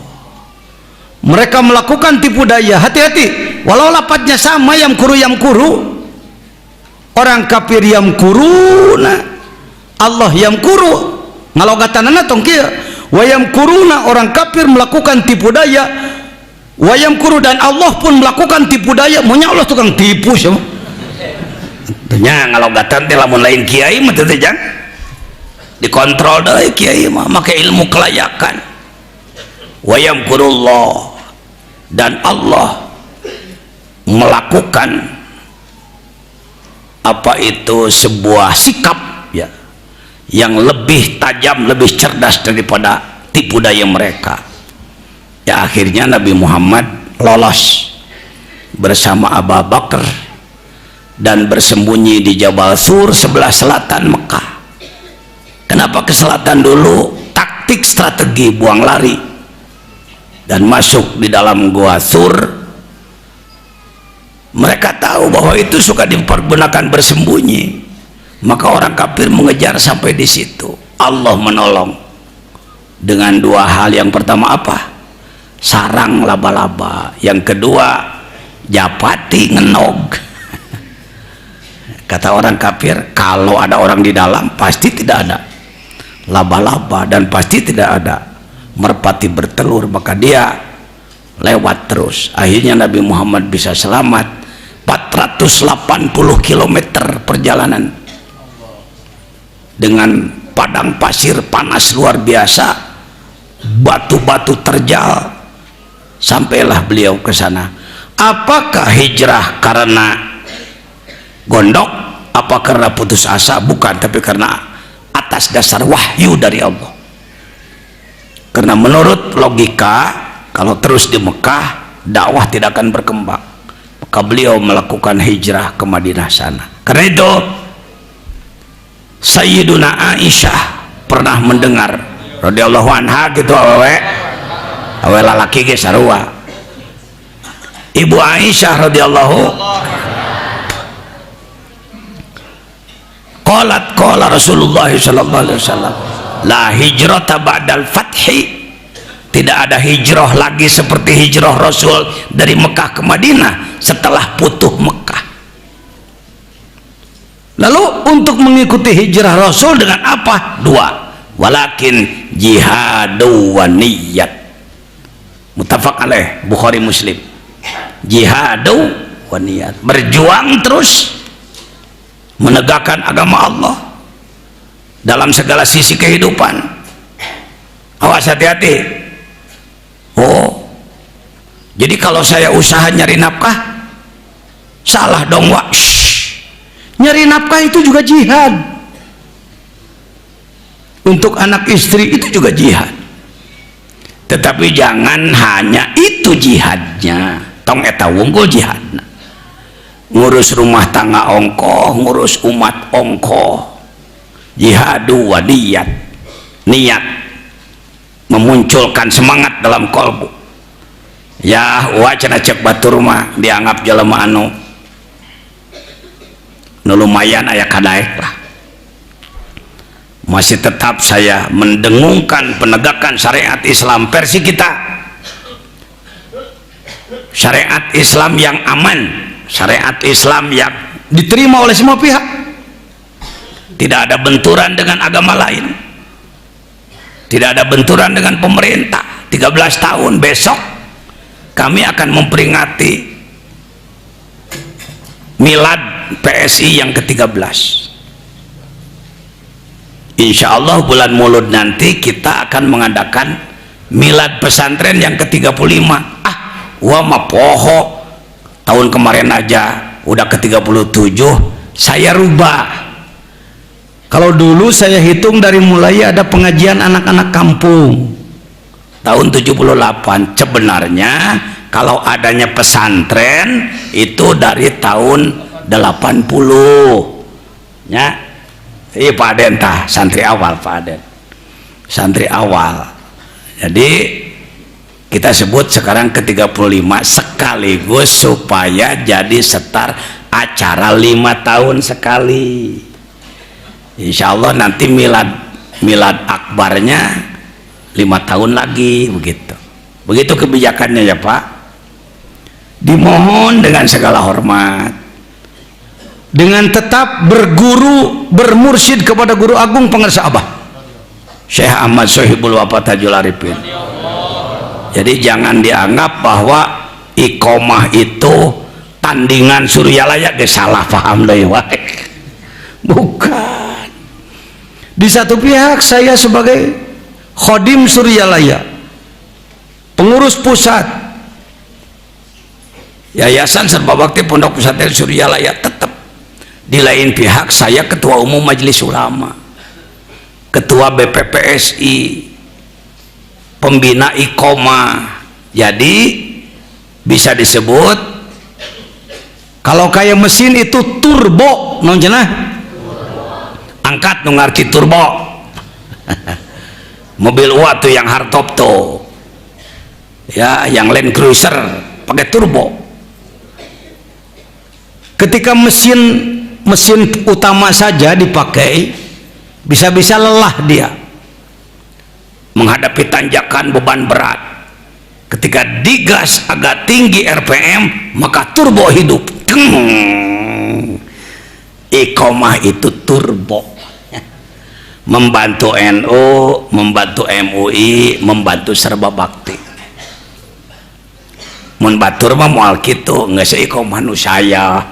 Mereka melakukan tipu daya. Hati-hati, walau lapatnya sama, yamkuru. Orang kafir yamkuruna, Allah yamkuru. Ngalogatanana tong kieu. Wa yamkuruna, orang kafir melakukan tipu daya. Wa yamkuru, dan Allah pun melakukan tipu daya. Maunya Allah tukang tipu sama. tentunya ngalogatan teh lamun lain kiai mah teh jang dikontrol deui kiai mah make ilmu kelayakan. Wa yamkurullah, dan Allah melakukan apa itu sebuah sikap ya yang lebih tajam, lebih cerdas daripada tipu daya mereka. Ya akhirnya Nabi Muhammad lolos bersama Abu Bakar dan bersembunyi di Jabal Sur sebelah selatan Mekah. Kenapa ke selatan dulu? Taktik strategi buang lari dan masuk di dalam gua Sur. Mereka tahu bahwa itu suka dipergunakan bersembunyi, maka orang kafir mengejar sampai di situ. Allah menolong dengan dua hal. Yang pertama apa? Sarang laba-laba. Yang kedua japati ngenog. Kata orang kafir, kalau ada orang di dalam pasti tidak ada laba-laba dan pasti tidak ada merpati bertelur, maka dia lewat terus. Akhirnya Nabi Muhammad bisa selamat 480 km perjalanan dengan padang pasir panas luar biasa, batu-batu terjal, sampailah beliau ke sana. Apakah hijrah karena gondok? Apa karena putus asa? Bukan, tapi karena atas dasar wahyu dari Allah. Karena menurut logika, kalau terus di Mekah dakwah tidak akan berkembang, maka beliau melakukan hijrah ke Madinah sana. Karena itu Sayyiduna Aisyah pernah mendengar radhiyallahu anha gitu, awe lalaki ge sarua. Ibu Aisyah radhiyallahu qalat qala Rasulullah sallallahu alaihi wasallam la hijrata ba'dal fathi, tidak ada hijrah lagi seperti hijrah Rasul dari Mekah ke Madinah setelah putuh Mekah. Lalu untuk mengikuti hijrah Rasul dengan apa? Dua, walakin jihadu wa niyat, muttafaq alaih, Bukhari Muslim. Jihadu wa niyat, berjuang terus menegakkan agama Allah dalam segala sisi kehidupan. Awas, hati-hati. Oh, jadi kalau saya usaha nyari nafkah salah dong, Wak. Nyari nafkah itu juga jihad. Untuk anak istri itu juga jihad. Tetapi jangan hanya itu jihadnya. Tong eta wunggul jihadna. Ngurus rumah tangga ongkoh, ngurus umat ongkoh. Jihadu wa niyat, niat memunculkan semangat dalam kolbu. Ya wacana cek batur mah dianggap jelema anu lumayan aya kadaek lah. Masih tetap saya mendengungkan penegakan syariat Islam versi kita, syariat Islam yang aman, syariat Islam yang diterima oleh semua pihak, tidak ada benturan dengan agama lain, tidak ada benturan dengan pemerintah. 13 tahun besok kami akan memperingati milad PSI yang ke-13. Insya Allah bulan Maulud nanti kita akan mengadakan milad pesantren yang ke-35. Wah mah poho, tahun kemarin aja udah ke-37. Saya rubah. Kalau dulu saya hitung dari mulai ada pengajian anak-anak kampung tahun 78, sebenarnya kalau adanya pesantren itu dari tahun 80 ya. Iya Pak Aden tah, santri awal Pak Aden, santri awal. Jadi kita sebut sekarang ke-35 sekaligus supaya jadi setar acara 5 tahun sekali. Insya Allah nanti milad akbarnya 5 tahun lagi, begitu kebijakannya ya Pak. Dimohon dengan segala hormat, dengan tetap berguru, bermursyid kepada guru agung pengarsa Abah Syekh Ahmad Sohibul Wafat Hajjul Arifin. Jadi jangan dianggap bahwa iqomah itu tandingan Suryalaya ge salah paham deui wae. Bukan. Di satu pihak saya sebagai khodim Suryalaya, pengurus pusat Yayasan Serba Bakti Pondok Pesantren Suryalaya, tetap di lain pihak saya ketua umum Majelis Ulama, ketua BPPSI, pembina Iqomah. Jadi bisa disebut kalau kayak mesin itu turbo, non cenah angkat nu ngarti turbo. Mobil UA tuh yang hardtop tuh ya, yang Land Cruiser pakai turbo. Ketika mesin utama saja dipakai, bisa-bisa lelah dia menghadapi tanjakan beban berat. Ketika digas agak tinggi RPM, maka turbo hidup. Iqomah itu turbo, membantu NU, membantu MUI, membantu Serba Bakti. Mun batur mah moal kitu, nggak seiqomah nu saya,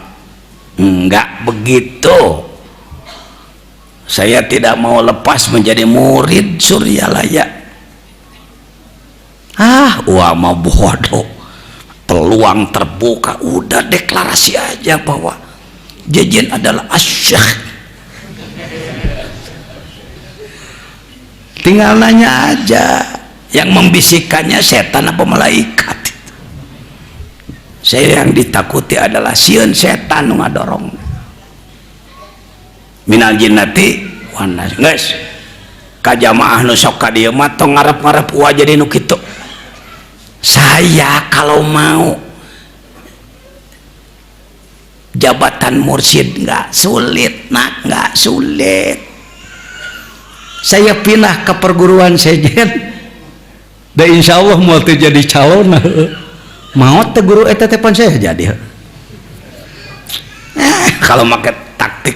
enggak begitu. Saya tidak mau lepas menjadi murid Suryalaya. Wah mah bodoh, peluang terbuka, udah deklarasi aja bahwa Jejen adalah asyikh. Tinggal nanya aja, yang membisikkannya setan apa malaikat. Saya yang ditakuti adalah sieun setan nu ngadorong. Minal jinnati wan nas. Geus ka jamaah nu sok ka dieu mah tong ngarep-ngarep ulah jadi nu kitu. Saya kalau mau jabatan mursyid nggak sulit, nak, nggak sulit. Saya pindah ke perguruan sejen, dan insya Allah mau jadi calon, mau te guru eta tepan saya jadi. Kalau pakai taktik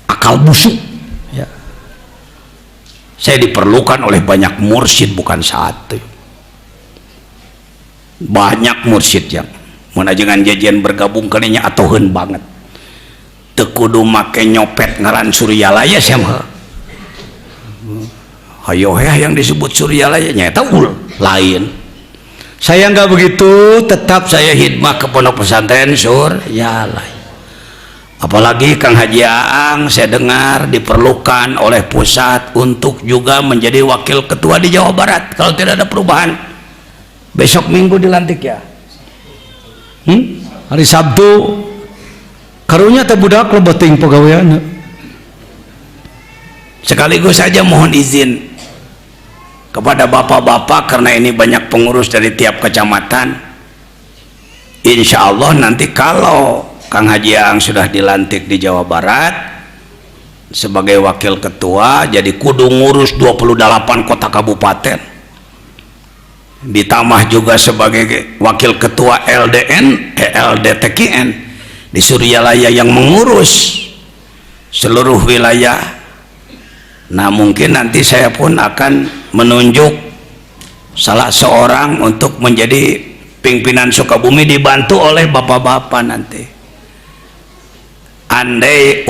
akal busuk, ya. Saya diperlukan oleh banyak mursyid, bukan satu. Banyak mursyid yang menajengan jajan bergabung kalinya atuhan banget. Tekudu make nyopet ngaran Suryalaya sama. Hayo yang disebut Suryalaya nyata lain. Saya nggak begitu, tetap saya hidmah ke Pondok Pesantren Suryalaya. Apalagi Kang Haji Aang saya dengar diperlukan oleh pusat untuk juga menjadi wakil ketua di Jawa Barat kalau tidak ada perubahan. Besok Minggu dilantik ya. Hari Sabtu karunya teh budak lo beting pegawaian. Sekaligus saja mohon izin kepada bapak-bapak, karena ini banyak pengurus dari tiap kecamatan. Insya Allah nanti kalau Kang Haji Aang sudah dilantik di Jawa Barat sebagai wakil ketua, jadi kudu ngurus 28 kota kabupaten, ditambah juga sebagai wakil ketua LDTKN di Suryalaya yang mengurus seluruh wilayah. Nah mungkin nanti saya pun akan menunjuk salah seorang untuk menjadi pimpinan Sukabumi, dibantu oleh bapak-bapak nanti. Andai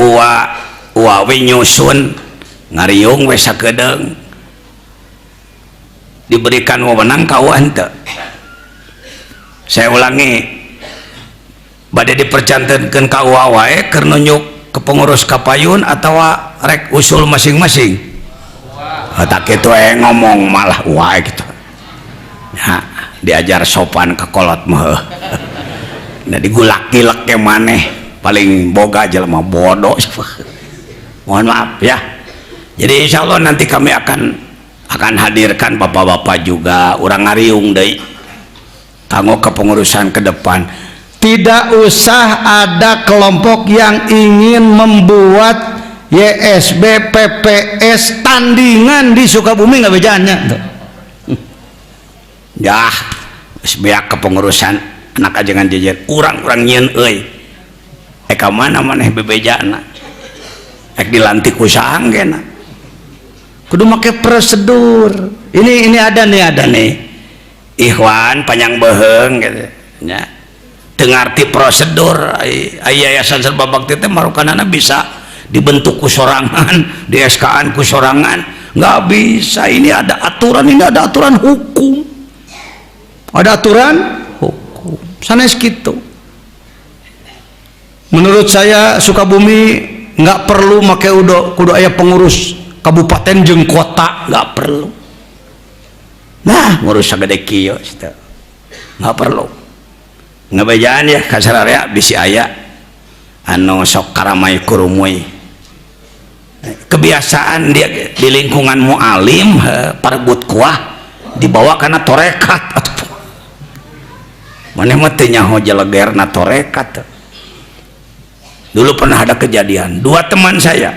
uawi nyusun ngariung we sakedeung diberikan wewenang kawan teu. Saya ulangi, bade dipercantenkeun ka wae keur nunjuk ke pengurus kapayun atau rek usul masing-masing. Tak kitu ngomong malah wae gitu. Nah, diajar sopan ke kolot mah. Nah digulak-gilek ke maneh paling boga jelema bodoh. Mohon maaf ya. Jadi insya Allah nanti kami akan hadirkan bapak-bapak juga, urang ngariung deui kanggo kepengurusan ke depan. Tidak usah ada kelompok yang ingin membuat YSB PPS tandingan di Sukabumi, nggak bejaannya ya sebiak kepengurusan anak ajangan jajan urang-urang nyeun euy ka mana maneh bebejana ek dilantik ku saanggena kudu make prosedur. Ini ada nih ikhwan panjang beheung gitu nya. ngarti prosedur. Yayasan Serba Bakti teh marukanana bisa dibentuk ku sorangan, di SK-an ku sorangan, nggak bisa. Ini ada aturan, ini ada aturan hukum, ada aturan hukum sanes gitu. Menurut saya Sukabumi nggak perlu make kudu aya pengurus kabupaten jeung kota, nggak perlu. Nah ngurus sagede kieu nggak perlu. Ngabejaan ya kasararea bisi aya anu sok karamay kurumuy. Kebiasaan dia di lingkungan mualim parebut kuah dibawa karena torekat. Maneh mah teu nyaho jelegerna torekat. Dulu pernah ada kejadian, dua teman saya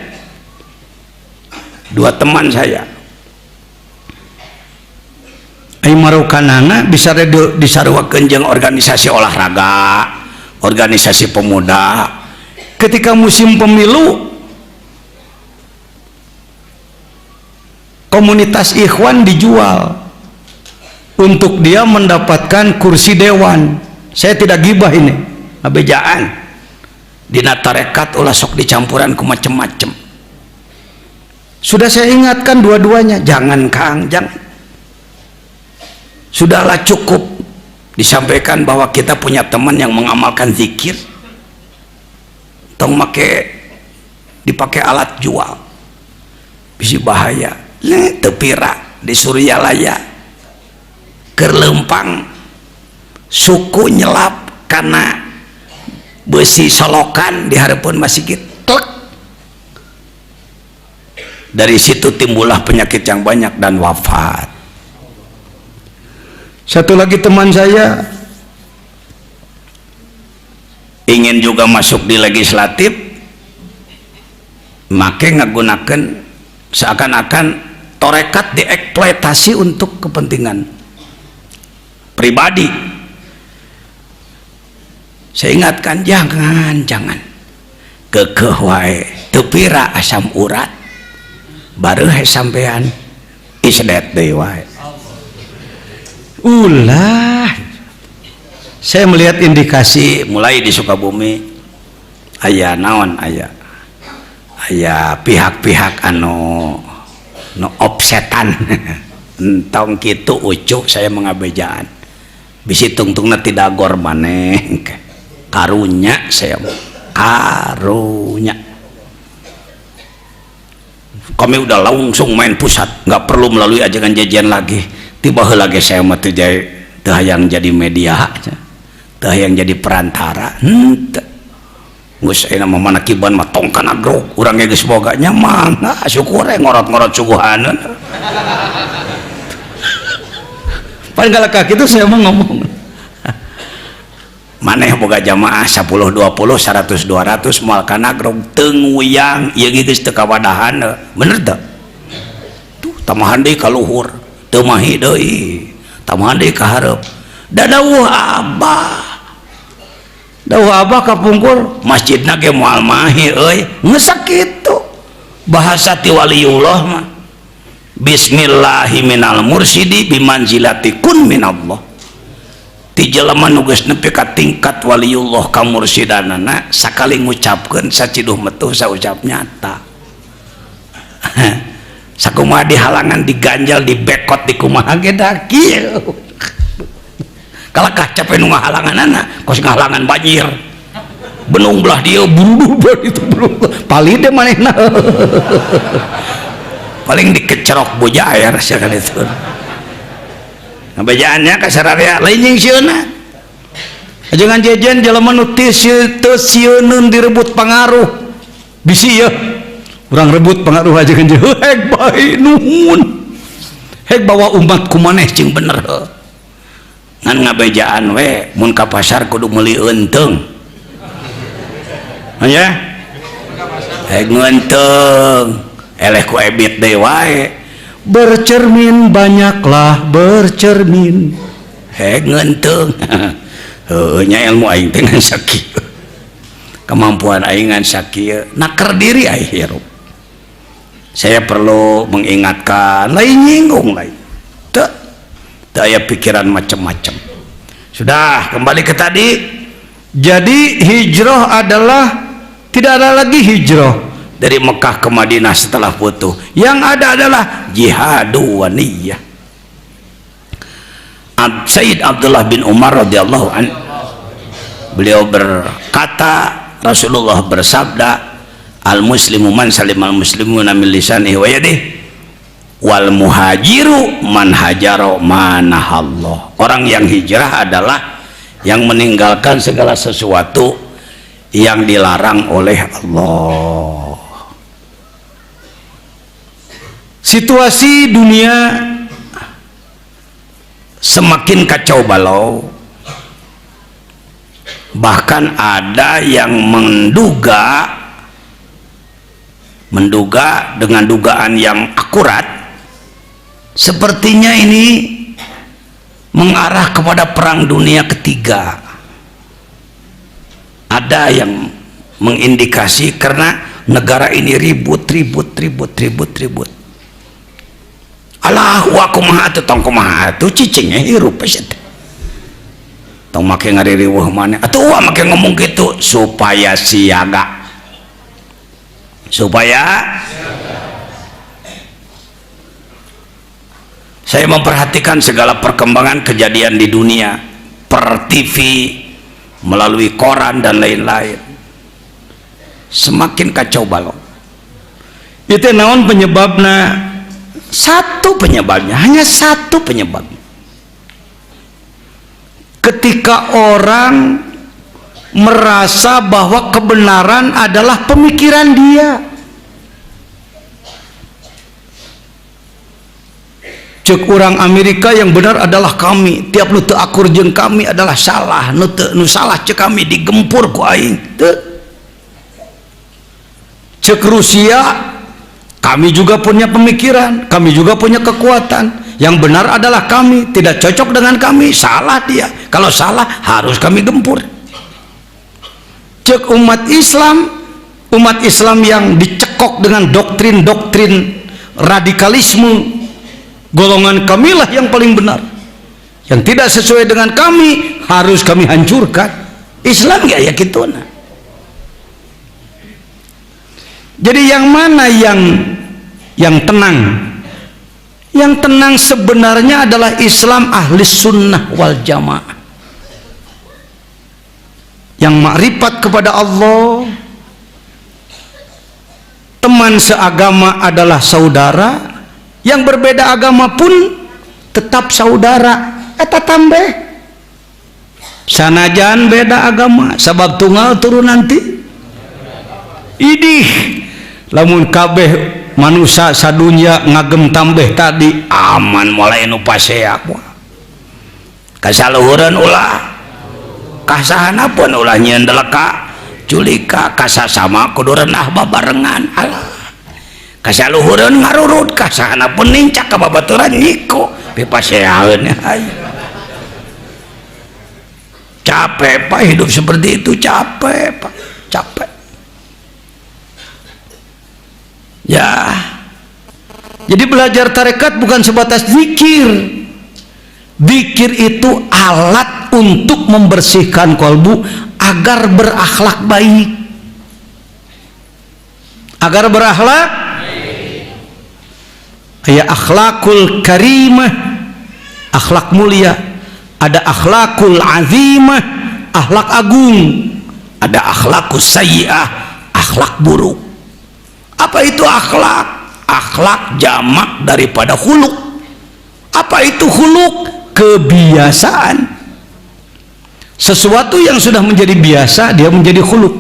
marukanana bisa disarwakeun jeung organisasi olahraga, organisasi pemuda. Ketika musim pemilu, komunitas ikhwan dijual untuk dia mendapatkan kursi dewan. Saya tidak gibah ini, abejaan. Dina tarekat ulah sok dicampuran ku macem-macem. Sudah saya ingatkan dua-duanya, jangan Kang, jangan. Sudahlah, cukup disampaikan bahwa kita punya teman yang mengamalkan zikir, tong dipakai alat jual, bisa bahaya. Tepira di Suryalaya kerlempang suku nyelap karena besi solokan di harapan masjid. Dari situ timbullah penyakit yang banyak dan wafat. Satu lagi teman saya ingin juga masuk di legislatif, make ngagunakan seakan-akan torekat dieksploitasi untuk kepentingan pribadi. Saya ingatkan, jangan kekeh wae tepira asam urat baru sampean isdet deui wae. Ulah saya melihat indikasi mulai di Sukabumi aya naon, aya pihak-pihak anu offsetan entong kitu ucuk. Saya mengabejaan bisi tungtungna tidak gor maneh karunya. Saya karunya kami udah langsung main pusat, nggak perlu melalui ajakan jajan lagi. Tiba lagi saya mah teu hayang jadi media, teu hayang jadi perantara. Geus ayeuna mah manakiban mah tong kana grok urang geus boga nya mah syukur ngorot-ngorot suguhaneun. Paling galak kitu saya mah ngomong. Maneh boga jamaah 10 20 100 200 moal kana grog teu nguyang ieu geus teu kawadahan. Bener teu? Tuh tamahan deui ka luhur, teu mahi deui. Tamahan deui ka hareup. Da dawuh Abah kapungkur masjidna ge moal mahi euy. Geus sakitu. Bahasa ti waliullah mah bismillahi minal mursidi bimanzilati kun minallah. Ti jelema nu geus nepi ka tingkat waliullah ka mursidanana sakali ngucapkeun saciduh metuh saucap nyata. Sakumaha dihalangan, diganjal, dibekot, dikumaha ge da kieu. Kalakah capek nu ngahalanganana kos ngahalangan banjir. Benung belah dieu buru itu belum palide manehna. Paling dikecerok boja air sakali itu. Ngabejaannya kasararea lain jeung sieuna. Ajangan jajan jelema nu teu sieun direbut pangaruh. Bisi ya. Urang rebut pangaruh ajangan jeung heg bae nuhun. Heg bawa umat kumaneh cing bener heuh. Ngan ngabejaan we mun ka pasar kudu meuli eunteng. Ya. Heg ngeunteng. Eleh ku ebit deui wae. Bercermin banyaklah bercermin. Heg ngeunteng. Heuh nya ilmu aing teh ngan sakieu. Kemampuan aing ngan sakieu naker diri aing hirup. Saya perlu mengingatkan lain nyinggung lain. Teu aya pikiran macam-macam. Sudah, kembali ke tadi. Jadi hijrah adalah tidak ada lagi hijrah dari Mekah ke Madinah setelah putuh. Yang ada adalah jihadu wa niyyah. Sayyid Abdullah bin Umar radhiyallahu anhu, beliau berkata, Rasulullah bersabda, al muslimu man salimal muslimuna min lisanihi wa yadihi wal muhajiru man hajara manahallah. Orang yang hijrah adalah yang meninggalkan segala sesuatu yang dilarang oleh Allah. Situasi dunia semakin kacau balau, bahkan ada yang menduga dengan dugaan yang akurat, sepertinya ini mengarah kepada perang dunia ketiga. Ada yang mengindikasi karena negara ini ribut. Alah wa kumaha atuh tong kumaha atuh cicingnya hirup peset. Tong make ngaririweuh maneh. Atuh wa make ngomong gitu supaya siaga. Saya memperhatikan segala perkembangan kejadian di dunia per TV, melalui koran dan lain-lain. Semakin kacau balau. Itu naon penyebabnya? Satu penyebabnya, hanya satu penyebabnya. Ketika orang merasa bahwa kebenaran adalah pemikiran dia. Cek orang Amerika yang benar adalah kami, tiap nu teu akur jeung kami adalah salah, nu salah cek kami digempur ku aing. Cek Rusia, kami juga punya pemikiran, kami juga punya kekuatan, yang benar adalah kami, tidak cocok dengan kami, salah dia, kalau salah harus kami gempur. Cek umat Islam yang dicekok dengan doktrin radikalisme, golongan kamilah yang paling benar, yang tidak sesuai dengan kami harus kami hancurkan. Islam gak ya gitu. Nah, jadi yang mana yang tenang? Yang tenang sebenarnya adalah Islam ahli sunnah wal jamaah, yang makrifat kepada Allah, teman seagama adalah saudara, yang berbeda agama pun tetap saudara. Eta tambah sanajan beda agama sabab tunggal turun nanti idih lamun kabeh manusia sadunya ngagem tambah tadi aman mulai nu paseak kasaluhureun ulah kasahana pun ulah nyeun deleka culika kasasama kudu renah babarengan. Allah kasaluhureun ngarurut kasahana pun nincak ka babaturan nyiku pipaseaeun capek Pak hidup seperti itu, capek Pak, capek ya. Jadi belajar tarekat bukan sebatas zikir. Zikir itu alat untuk membersihkan kolbu agar berakhlak baik, agar berakhlak ya, akhlakul karimah, akhlak mulia. Ada akhlakul azimah, akhlak agung. Ada akhlakus sayyi'ah, akhlak buruk. Apa itu akhlak? Akhlak jamak daripada khuluq. Apa itu khuluq? Kebiasaan. Sesuatu yang sudah menjadi biasa dia menjadi khuluq.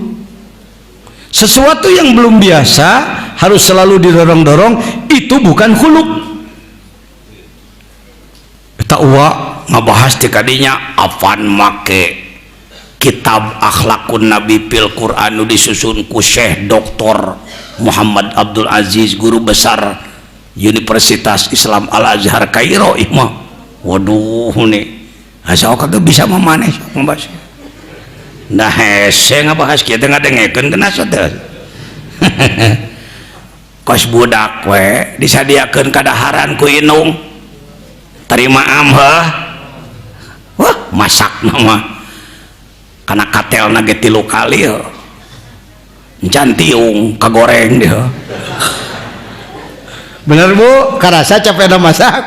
Sesuatu yang belum biasa harus selalu didorong-dorong, itu bukan khuluq. Kita ngabahas tikadinya afan make kitab akhlakun nabi fil Quran disusun ku Syekh Dr. Muhammad Abdul Aziz, guru besar Universitas Islam Al Azhar Kairo imah. Waduh nih asa kagak bisa memaneh membahas. Nah hese ngabahas kieu teh ngadengekeun kena saeutik. Kos budak we disadiakeun kadaharan ku inung terima amhah. Wah masak nama karena katel nage 3 kali encan tiung kagoreng dia. Bener Bu, karasa capek na masak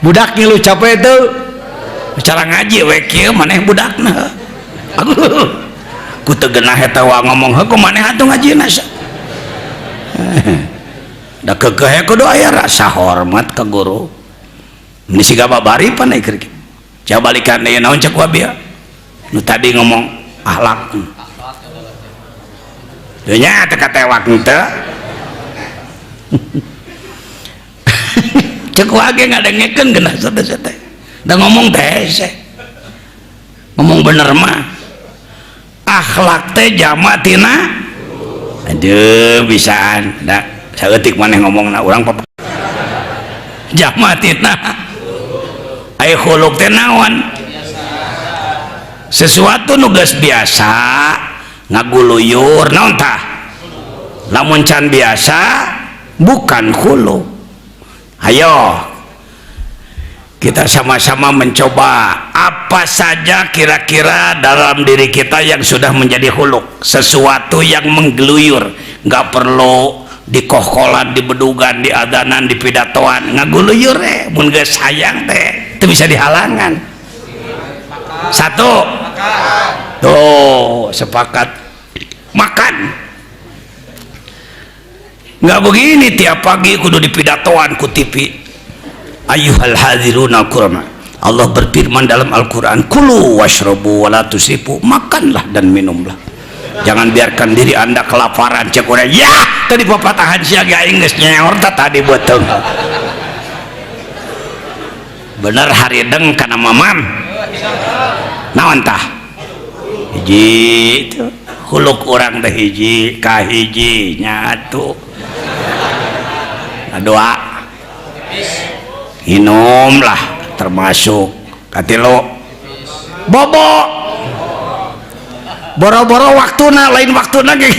budak ngilu capek itu cara ngaji we kieu maneh budakna ku teu geunah eta wa ngomong heuh maneh atuh ngajina sa da keukeuh kudu aya rasa hormat ka guru ini siga babari pan keur coba balikan deui naon cek wabia nu tadi ngomong akhlak teu nya teu katewak teu cek wage ngadengekeun geunah sadesa teh da ngomong teh ngomong bener mah akhlak teh jama tina aduh bisaan da saeutik maneh ngomongna urang papa jama tina aya khuluq teh naon sesuatu nu geus biasa ngaguluyur naon tah lamun can biasa bukan khuluq. Ayo kita sama-sama mencoba apa saja kira-kira dalam diri kita yang sudah menjadi khuluq, sesuatu yang menggeluyur, nggak perlu dikokolan, dibedugan, diadanan, dipidatoan, ngaguluyur mun geus sayang teh itu bisa dihalangan. Satu tuh sepakat makan. Nggak begini tiap pagi kudu dipidatoan ku TV. Ayyuhal hadiruna kurma, Allah berfirman dalam Al-Quran, kulu washrabu wala tusifu, makanlah dan minumlah, jangan biarkan diri anda kelaparan. Cek orang ya tadi papatahan siaga Inggris nyeor tadi botong bener harideng kana mamam naon tah hiji itu huluk orang teh hiji ka hiji nyatu doa minumlah termasuk katilu bobo boro-boro waktuna lain waktuna ge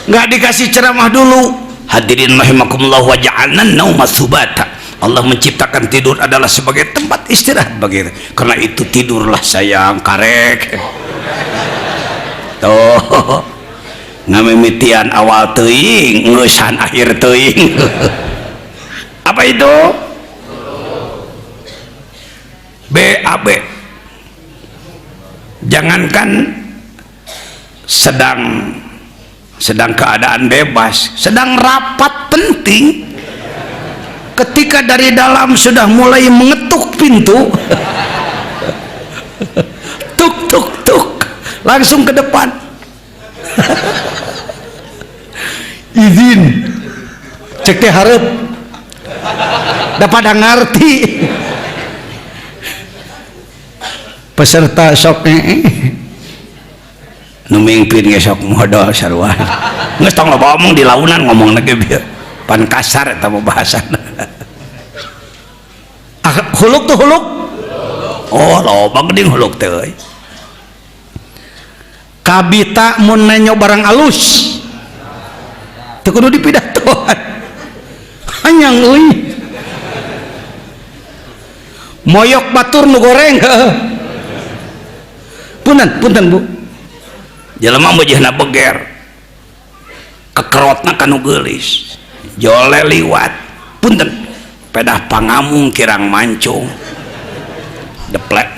nggak dikasih ceramah dulu. Hadirin rahimakumullah wa ja'alna nauma subata, Allah menciptakan tidur adalah sebagai tempat istirahat bagi kita. Karena itu tidurlah sayang karek tuh ngamimitian awal teuing ngeusan akhir teuing apa itu BAB. Jangankan sedang keadaan bebas, sedang rapat penting, ketika dari dalam sudah mulai mengetuk pintu tuk tuk tuk langsung ke depan izin cek teh hareup dapat ngarti peserta sok nu mingpin ge sok modal sarua geus tong loba omong di launan ngomong lagi bieu pan kasar eta mah bahasana huluk tuh huluk oh loba geuning huluk teh euy kabita mun nenyo barang alus teu kudu dipidatoan hanyang euy moyok batur nu goreng punten Bu jelema beujeuhna beger kekerotna kanu geulis jole liwat punten pedah pangamung kirang mancung deplek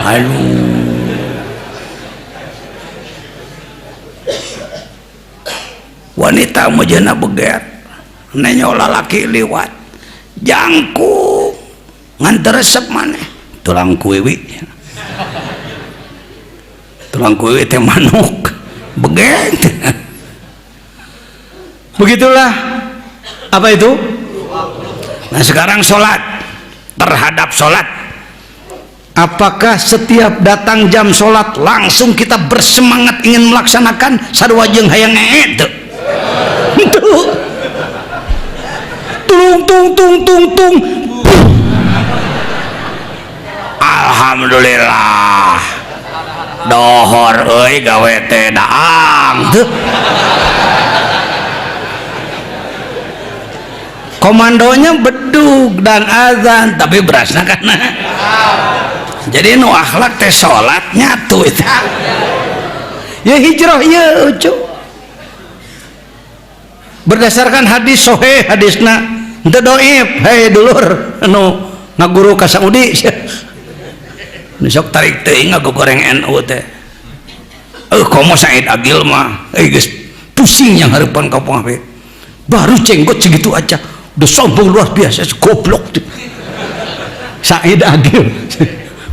aduh wanita beujeuhna beger nenyo lalaki liwat jangkung ngan resep maneh tulang kuiwi tulang kuiwi teh manuk begeng begitulah apa itu. Nah sekarang sholat, terhadap sholat apakah setiap datang jam sholat langsung kita bersemangat ingin melaksanakan sarua jeung hayang ngeet itu tung tung tung tung tung alhamdulillah dohor euy gawe teh daang komandonya bedug dan azan tapi berasna kana jadi nu akhlak teh salat nyatu eta ya hijrah ya ucu berdasarkan hadis sahih hadisna henteu dhaif hei dulur anu ngaguru ka Saudi sok tarik teuing ngagoreng NU teh komo Said Agil mah geus pusing yang harapan ka pangawe baru jenggot segitu aja udah sombong luar biasa goblok Said Agil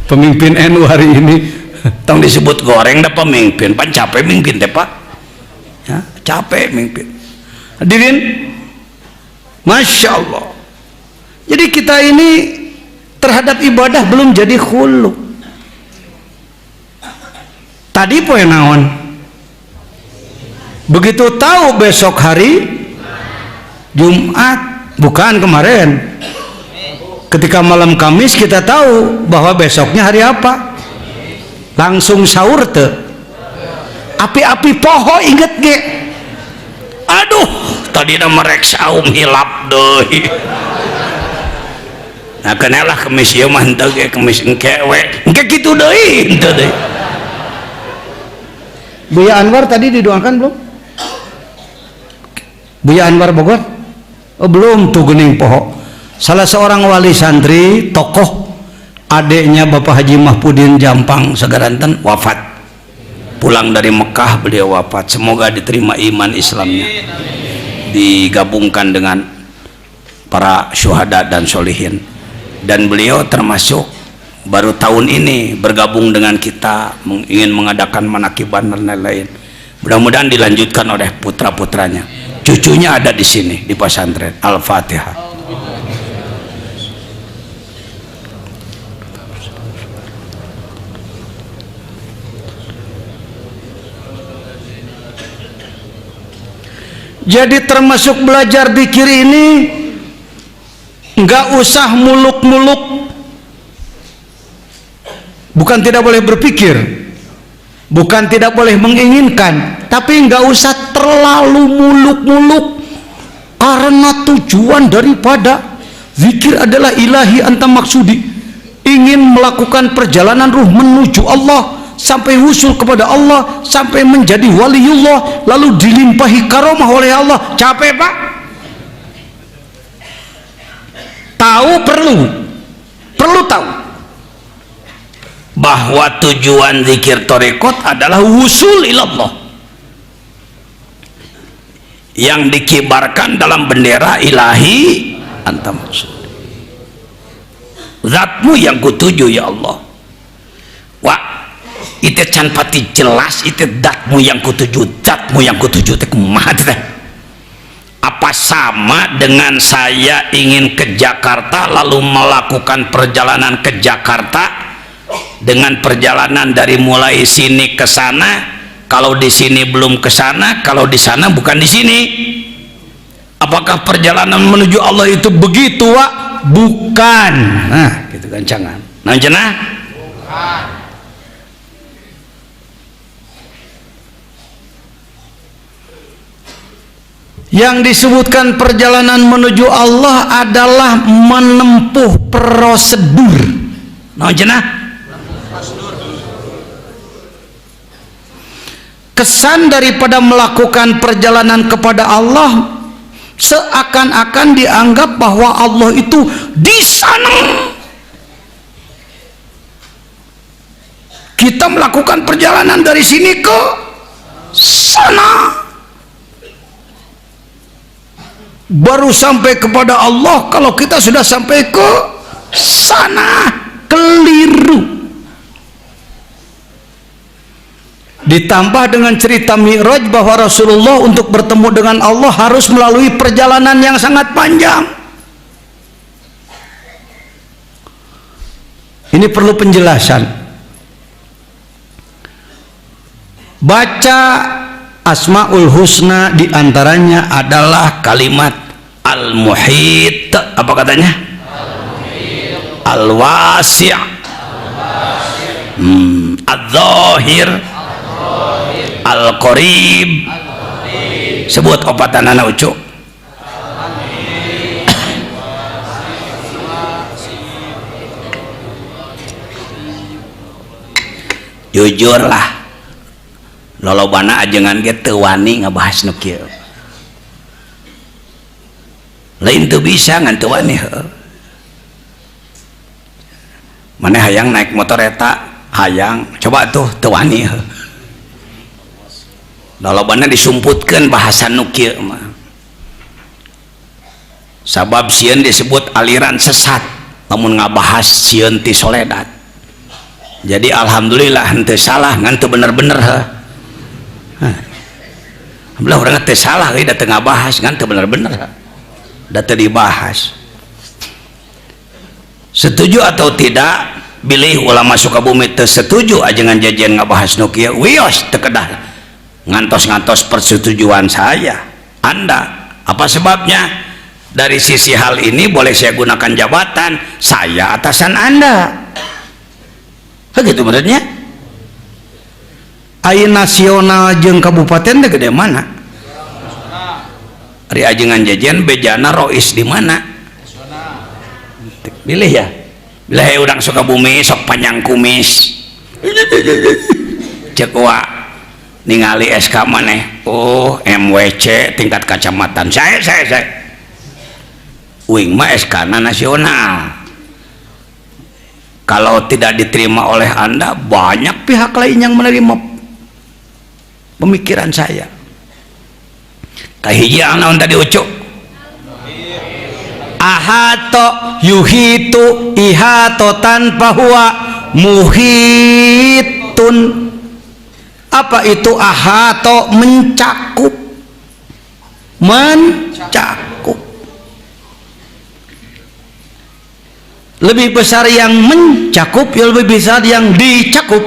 pemimpin NU hari ini tong disebut goreng dah pemimpin pan capek mimpin teh Pak ya capek mimpin hadirin Masya Allah jadi kita ini terhadap ibadah belum jadi khulu tadi poe naon begitu tahu besok hari Jumat bukan kemarin ketika malam Kamis kita tahu bahwa besoknya hari apa langsung sahur teu api-api poho inget ge aduh tadi na merek saum hilap deui nah kenalah Kamis ieu mah henteu ge Kamis engke we engke kitu deui henteu deui Buya Anwar tadi didoakan belum Buya Anwar Bogor oh, belum tuh gening poho salah seorang wali santri tokoh adiknya Bapak Haji Mahpudin Jampang Segaranten wafat pulang dari Mekah beliau wafat semoga diterima iman Islamnya digabungkan dengan para syuhada dan solihin dan beliau termasuk baru tahun ini bergabung dengan kita ingin mengadakan manakiban dan lain-lain mudah-mudahan dilanjutkan oleh putra-putranya cucunya ada di sini di pesantren Al-Fatihah. Jadi termasuk belajar dzikir ini nggak usah muluk-muluk, bukan tidak boleh berpikir, bukan tidak boleh menginginkan, tapi nggak usah terlalu muluk-muluk karena tujuan daripada zikir adalah ilahi anta maksudi, ingin melakukan perjalanan ruh menuju Allah sampai wusul kepada Allah sampai menjadi waliullah lalu dilimpahi karomah oleh Allah. Capek Pak? Tahu perlu tahu bahwa tujuan zikir tarekat adalah wusul ilallah yang dikibarkan dalam bendera ilahi anta maksud zatmu yang kutuju ya Allah. Wah itu can pati jelas itu datmu yang kutuju, datmu yang kutuju teh kumaha teh? Apa sama dengan saya ingin ke Jakarta lalu melakukan perjalanan ke Jakarta dengan perjalanan dari mulai sini ke sana, kalau di sini belum ke sana, kalau di sana bukan di sini. Apakah perjalanan menuju Allah itu begitu, Wak? Bukan. Nah, gitu kan jangan. Nah, cenah? Bukan. Yang disebutkan perjalanan menuju Allah adalah menempuh prosedur. Nah, jenah? Kesan daripada melakukan perjalanan kepada Allah seakan-akan dianggap bahwa Allah itu di sana. Kita melakukan perjalanan dari sini ke sana. Baru sampai kepada Allah kalau kita sudah sampai ke sana. Keliru. Ditambah dengan cerita Mi'raj bahwa Rasulullah untuk bertemu dengan Allah harus melalui perjalanan yang sangat panjang. Ini perlu penjelasan. Baca Asmaul Husna diantaranya adalah kalimat Al-Muhit, apa katanya? Al-Wasi' Al-Zahir Al-Qarib. Sebut opatan anak ucu. jujur lah lolobana ajengan ge teu wani ngabahas nu kieu lain teu bisa ngan teu wani heuh maneh hayang naik motor eta hayang coba tuh teu wani heuh lolobana disumputkeun bahasan nu kieu mah sabab sieun disebut aliran sesat lamun ngabahas sieun ti soledad jadi alhamdulillah henteu salah ngan teu bener-bener heuh belah orang teh salah euy da teu ngabahas ngan teu bener-bener da teu dibahas setuju atau tidak bilih ulama Sukabumi teu setuju ajengan jajian ngabahas nu kieu wios teu kedah ngantos-ngantos persetujuan saya Anda apa sebabnya dari sisi hal ini boleh saya gunakan jabatan saya atasan Anda begitu menurutnya aya nasional jeung kabupaten teh gede mana ari ajengan jajan bejana rois di mana pilih ya bila urang Sukabumi sok panjang kumis cek wa ningali SK maneh oh MWC tingkat kecamatan saya uing mah SK nasional kalau tidak diterima oleh Anda banyak pihak lain yang menerima pemikiran saya kahiji naon tadi ucuk ahato yuhitu ihatotan bahwa muhitun apa itu ahato mencakup lebih besar yang mencakup ya lebih besar yang dicakup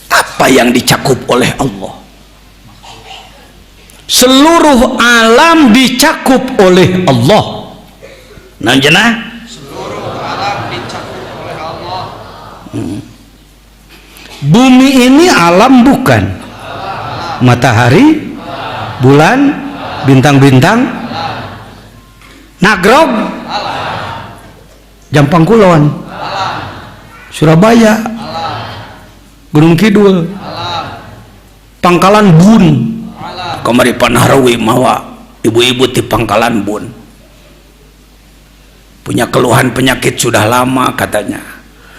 apa yang dicakup oleh Allah seluruh alam dicakup oleh Allah nanjana seluruh alam dicakup oleh Allah bumi ini alam bukan matahari bulan bintang-bintang Nagrog Jampang Kulon Surabaya Gunung Kidul Pangkalan Bun kamari Panahrawi mawa ibu-ibu di Pangkalan Bun punya keluhan penyakit sudah lama katanya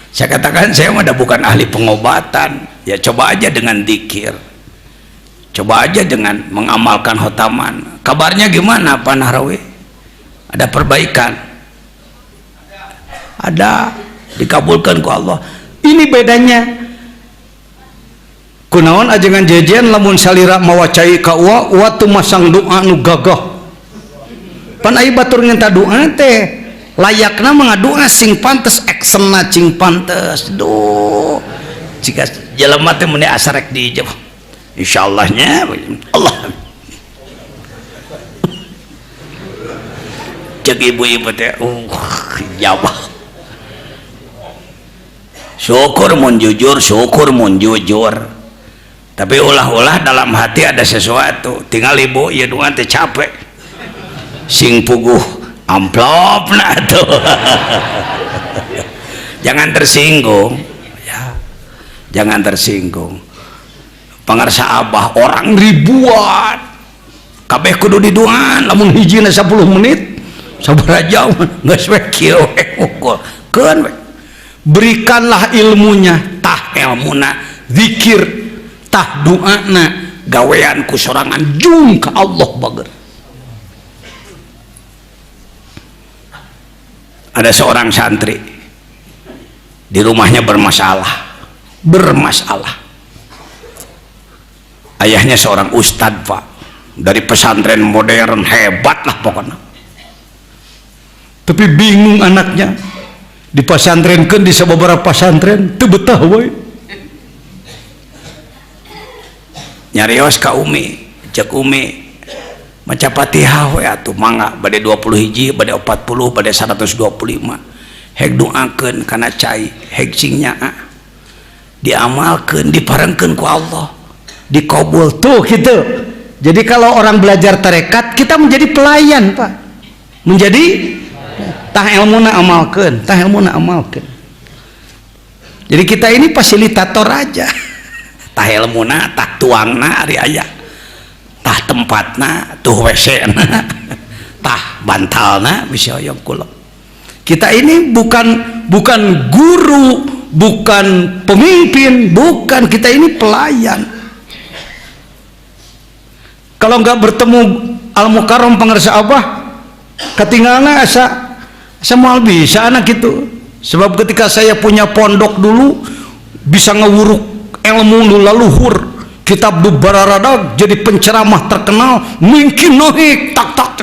saya katakan saya mah bukan ahli pengobatan ya coba aja dengan dzikir coba aja dengan mengamalkan khotaman kabarnya gimana Panahrawi ada perbaikan ada dikabulkan ku Allah ini bedanya kunaon ajengan jejen lamun salira mawa cai ka wa tu masang doa nu gagah pan ai batur ngenta doa teh layakna mengadoa sing pantes actionna cing pantes duh jika jelema teh meni asarek dijawab insyaallah-nya Allah cek ibu-ibu teh jawab syukur mun jujur tapi ulah-ulah dalam hati ada sesuatu tinggal ibu ya doa teh capek sing puguh amplop nah tuh jangan tersinggung ya jangan tersinggung pangarsa abah orang ribuan kabeh kudu didoan lamun hijina 10 menit sabaraha geus we kieu keun berikanlah ilmunya tah ilmuna zikir tah doana gawean ku sorangan jung ka Allah bager ada seorang santri di rumahnya bermasalah ayahnya seorang ustadz pak dari pesantren modern hebat lah pokoknya tapi bingung anaknya di pesantrenkeun di sababaraha pesantren teu betah we nyarios ka Umi cek Umi maca Fatihah we atuh mangga bade 20 hiji bade 40 bade 125 heg doakeun kana cai heg sing nyaa diamalkeun diparengkeun ku Allah dikabul tuh gitu. Jadi kalau orang belajar tarekat kita menjadi pelayan Pak, menjadi tah ilmuna amalkeun Jadi kita ini fasilitator aja. Tah ilmuna, tah tuangna ari aya, tah tempatna, tuh WC-na, tah bantalna bisa hoyong kula. Kita ini bukan guru, bukan pemimpin, bukan, kita ini pelayan. Kalau nggak bertemu Al-Mukarram pangarsa Abah, ketinggalan asa semua bisa anak itu. Sebab ketika saya punya pondok dulu bisa ngewuruk ilmu laluhur, kitab Dubararadag, jadi penceramah terkenal, mungkin naik tak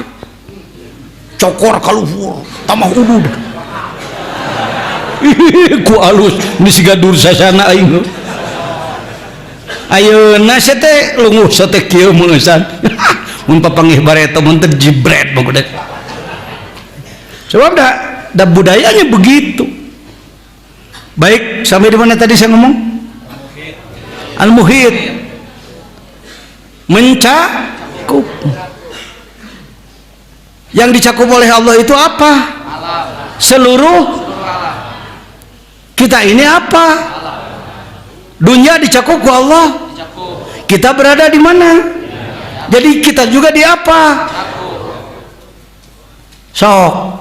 cokor kaluhur tamah udud ku alus misiga dursa sana aing ayeuna teh lunguh teh kieu meusan mun papanggih bareta mun teh jibret bagudak. Sebab da budayanya begitu. Baik, sampai di mana tadi saya ngomong? Al-Muhit, mencakup. Yang dicakup oleh Allah itu apa? Seluruh. Kita ini apa? Dunia dicakup oleh Allah. Kita berada di mana? Jadi kita juga di apa? Sok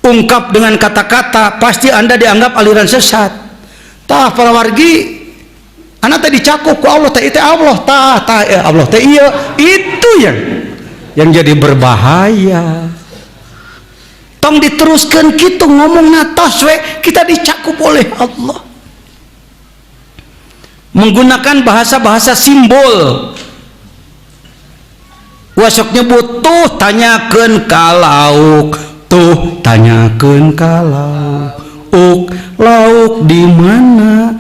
ungkap dengan kata-kata, pasti Anda dianggap aliran sesat. Tah para wargi, anak tadi cakup ku Allah, teh itu Allah, Allah teh iya, itu yang jadi berbahaya. Tong diteruskan gitu ngomong natos we, kita dicakup oleh Allah. Menggunakan bahasa-bahasa simbol. Wasok nyebut tuh tanyakeun ka lauk, tuh tanyakeun ka lauk, lauk di mana?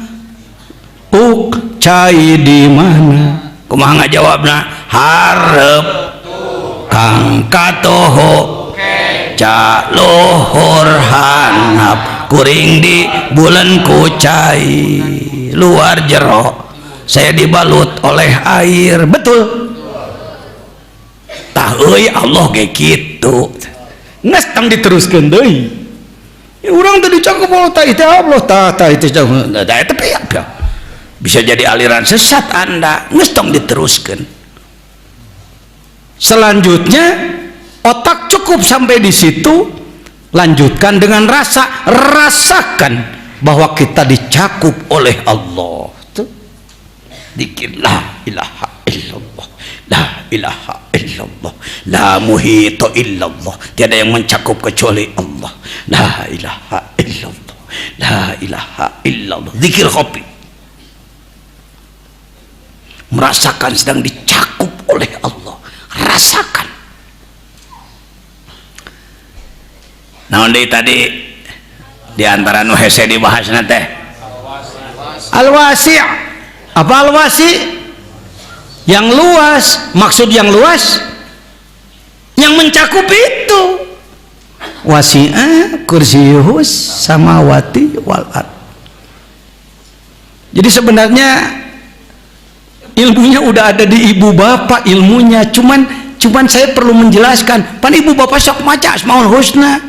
Cai di mana? Kumaha ngajawabna? Hareup kang katoho ca lohor hanap kuring di bulan ku cai luar jero saya dibalut oleh air. Betul. Tah euy Allah ge kitu. Nges tang diteruskeun deui. Urang teh dicakup Allah tah itu Allah tah itu tapi bisa jadi aliran sesat Anda. Nges tong diteruskeun. Selanjutnya otak cukup sampai di situ, lanjutkan dengan rasa. Rasakan bahwa kita dicakup oleh Allah. Tuh. Dikir la ilaha illallah, la ilaha illallah, la muhito illallah, tiada yang mencakup kecuali Allah, la ilaha illallah, la ilaha illallah. Zikir kopi, merasakan sedang dicakup oleh Allah. Rasakan. Nah, tadi diantara nu hese dibahasna teh al-wasi'. Apa al-wasi'? Yang luas. Maksud yang luas yang mencakup itu. Wasi'a kursiyuhus samawati wal ard. Jadi sebenarnya ilmunya udah ada di ibu bapak, ilmunya cuman saya perlu menjelaskan. Pan ibu bapak sok maca Asmaul Husna,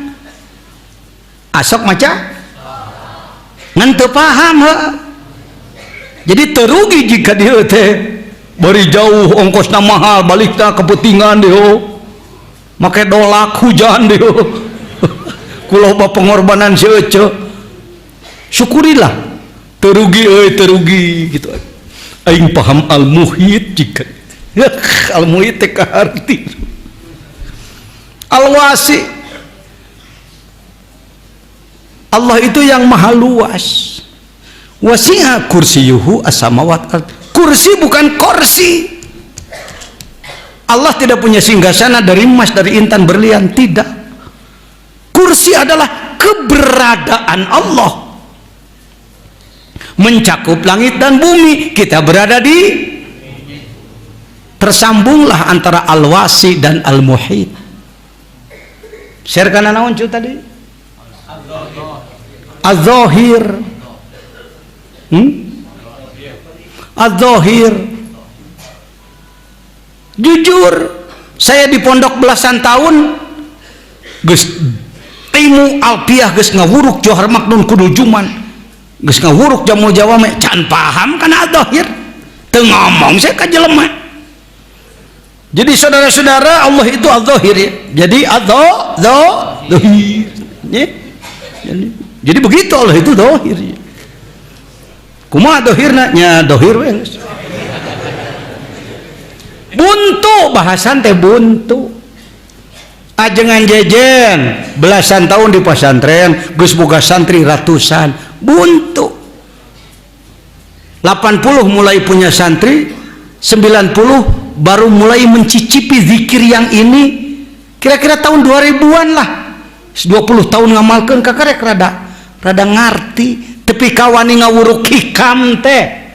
asok maca ngan teu paham he. Jadi terugi jika dia teh bari jauh ongkosna mahal balikna kepentingan dia make dolak hujan dia kuloba pengorbanan seuceu. Syukurilah terugi gitu. Aing paham al-muhit jika al-muhit teh arti al-wasi. Allah itu yang maha luas. Wasi'a kursiyuhu as-samawat. Kursi bukan kursi. Allah tidak punya singgasana dari emas, dari intan, berlian, tidak. Kursi adalah keberadaan Allah, mencakup langit dan bumi. Kita berada di, tersambunglah antara al-wasi dan al-muhit. Share kana naon cu tadi? Az-zahir. Az-zahir. Jujur, saya di pondok belasan tahun geus ilmu alfiah geus ngawuruk johar maknun kudu juman. geus ngawuruk jamu Jawa mah can paham kana adzahir teu ngomong saya ka jelema. Jadi saudara-saudara, Allah itu adzahir ya. Jadi adzahir ya. Jadi begitu Allah itu dzahir ya. Kumaha dzahirna nya dzahir we. Buntu bahasan teh buntu. Ajengan jejen belasan tahun di pesantren geus boga santri ratusan buntu. 80 mulai punya santri, 90 baru mulai mencicipi zikir yang ini. Kira-kira tahun 2000-an lah. 20 tahun ngamalkeun kakarek rada ngarti, tapi kawani ngawuruk hikam teh.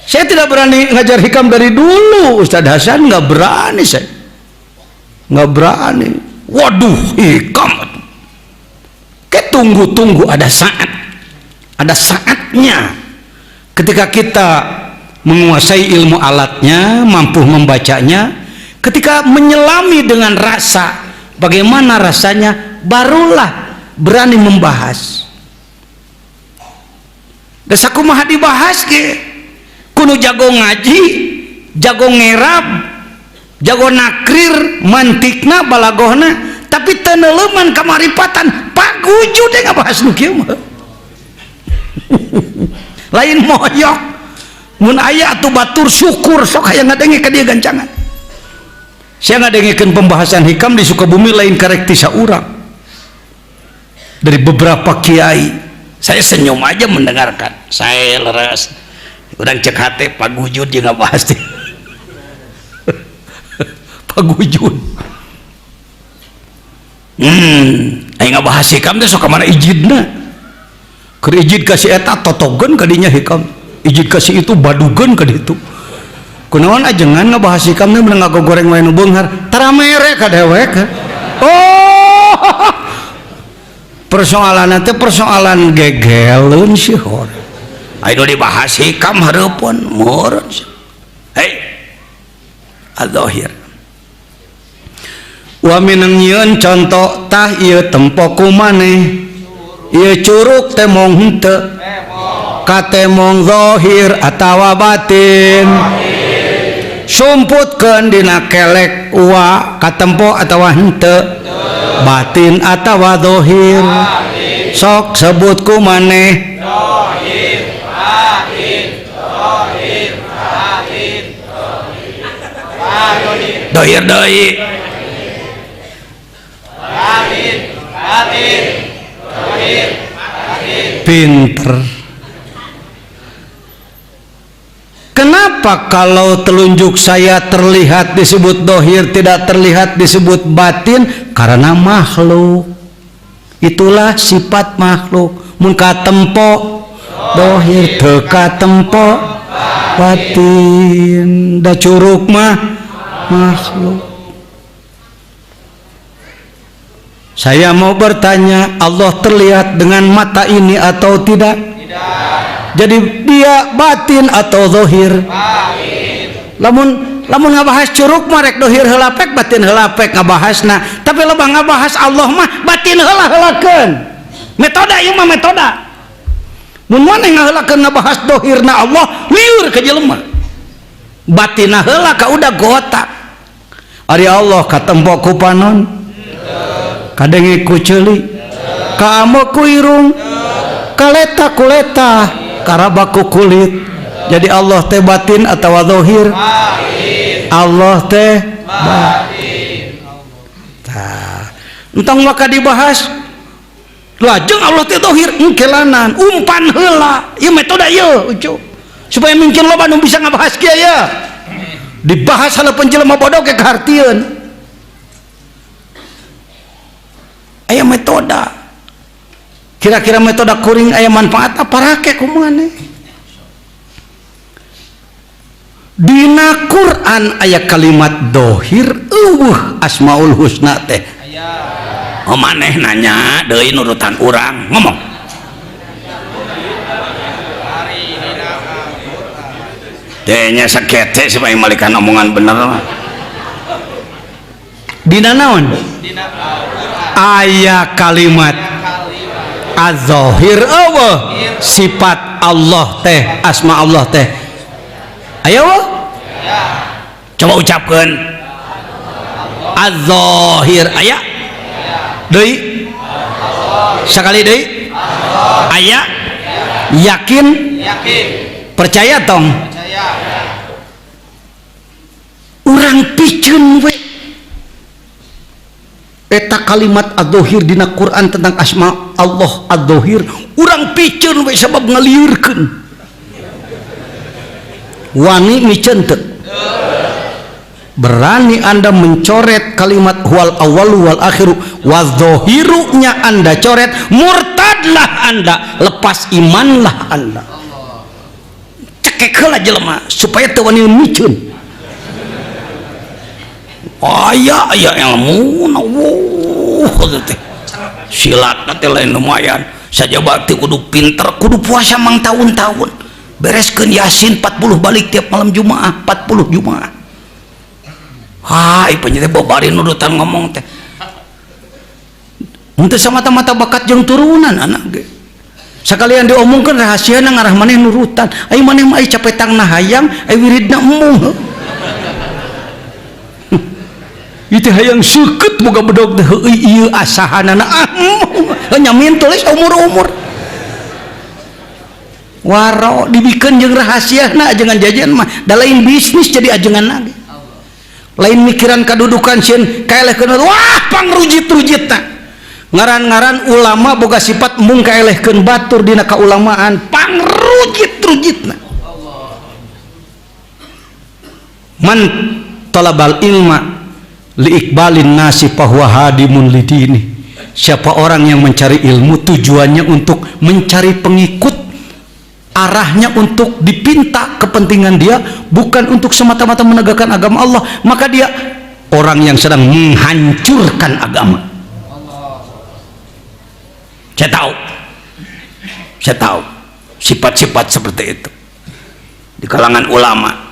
Saya tidak berani ngajar hikam dari dulu, Ustadz Hasan nggak berani saya. Nggak berani. Waduh, hikam tunggu ada saatnya ketika kita menguasai ilmu alatnya, mampu membacanya, ketika menyelami dengan rasa bagaimana rasanya, barulah berani membahas. Desa kumaha dibahas ke kudu jago ngaji, jago ngerab, jago nakrir, mantikna, balagohna, tapi teneleman kamaripatan paguju deh ngabahas nu kieu mah. Lain moyok mun aya atuh batur syukur sok aya ngadenge ka dieu gancangan. Saya ngadengekeun pembahasan hikam di Sukabumi lain karek ti saurang dari beberapa kiai. Saya senyum aja mendengarkan, saya leres urang cek hate pagujud jeung ngabahas teh. Pagujud aing ngabahas hikam teh sok kamana ijidna keur ijid kasih eta totogen ka dinya hikam, ijid kasih itu badugen ka ditu kunaon ajengan ngabahas hikam teh beunang ngagoreng wae nu beunghar tara mere ka dewek. Oh persoalan teh persoalan gegeleun sih hor aya dibahas hikam hareupeun meureun. Hei adzahir wa minang nyieun contoh tah ieu tempo ku maneh ieu curug teh mong henteu katemong zahir atawa batin sumputkeun dina kelek wa katempo atawa henteu batin atawa zahir sok sebut ku maneh zahir deui pinter. Kenapa kalau telunjuk saya terlihat disebut dohir, tidak terlihat disebut batin? Karena makhluk, itulah sifat makhluk. Mun katempo dohir, teu katempo batin, da curug mah makhluk. Saya mau bertanya, Allah terlihat dengan mata ini atau tidak? Tidak. Jadi dia batin atau zahir? Batin. Lamun ngabahas curug marek dohir heula pek, batin heula pek ngabahasna. Tapi loba ngabahas Allah mah batin heula heulakeun. Metoda ieu mah metoda. Mun maneh ngaheulakeun ngabahas dohirna Allah, liur ka jelema. Batinna heula ka udah gotak. Ari Allah katempo ku panon. Kadenge ku ceuli, kaamo ku irung, kaleta kuleta, karabaku kulit. Jadi Allah teh batin atau zahir? Allah teh batin. Tah, entong maka dibahas. Lajeng Allah teh zahir, engkelanan, umpan heula. Ieu metode ieu, ucu. Supaya mungkin loba nu bisa ngabahas kieu ya. Dibahas halapan jelema bodoh ke kahartieun. Aya metoda, kira-kira metoda kuring aya manfaat apa rake kumane? Dina Quran aya kalimat dohir, asmaul husna teh. Oh maneh nanya deui nurutan urang ngomong. Tehnya sakete supaya malikan omongan bener. Dina naon? Aya kalimat Az-zahir apa sifat Allah teh, asma Allah teh. Ayo coba ucapkan az-zahir. Aya deui sekali deui. Aya yakin percaya tong. Urang piceun we eta kalimat az-zahir dina Quran tentang asma Allah az-zahir, urang piceun we sabab ngaliurkeun. Wani miceun teu? Berani Anda mencoret kalimat huwal awwalu wal akhiru wadh-dhahirunya Anda coret, murtadlah Anda, lepas imanlah Anda. Cekek heula jelema supaya teu wani miceun. Aya ilmu teh silat teh lain lumayan saja bakti kudu pinter, kudu puasa mang tahun-tahun, bereskeun Yasin 40 balik tiap malam Jumaah, 40 Jumaah. Hai penyedia babari nudutan ngomong teh untuk semata-mata bakat jeung turunan anak ge sakalian diomongkeun rahasiana ngarah maneh nurutan, ai maneh mah ai capetangna hayang, ai wiridna embung. Itu hayang seukeut boga bedog teh ieu asahanana nyamin tulis umur-umur waro dibikeun jeung rahasiana ajengan jajan mah da lain bisnis jadi ajengan lagi, lain mikiran kadudukan sieun kaelehkeun wah pangrujit-rujitna. Ngaran-ngaran ulama boga sifat mung kaelehkeun batur dina kaulamaan, pangrujit-rujitna. Man talabal ilma liikbalin nasi fahuwa hadimun lidini. Siapa orang yang mencari ilmu tujuannya untuk mencari pengikut, arahnya untuk dipinta kepentingan dia, bukan untuk semata-mata menegakkan agama Allah, maka dia orang yang sedang menghancurkan agama. Saya tahu sifat-sifat seperti itu di kalangan ulama.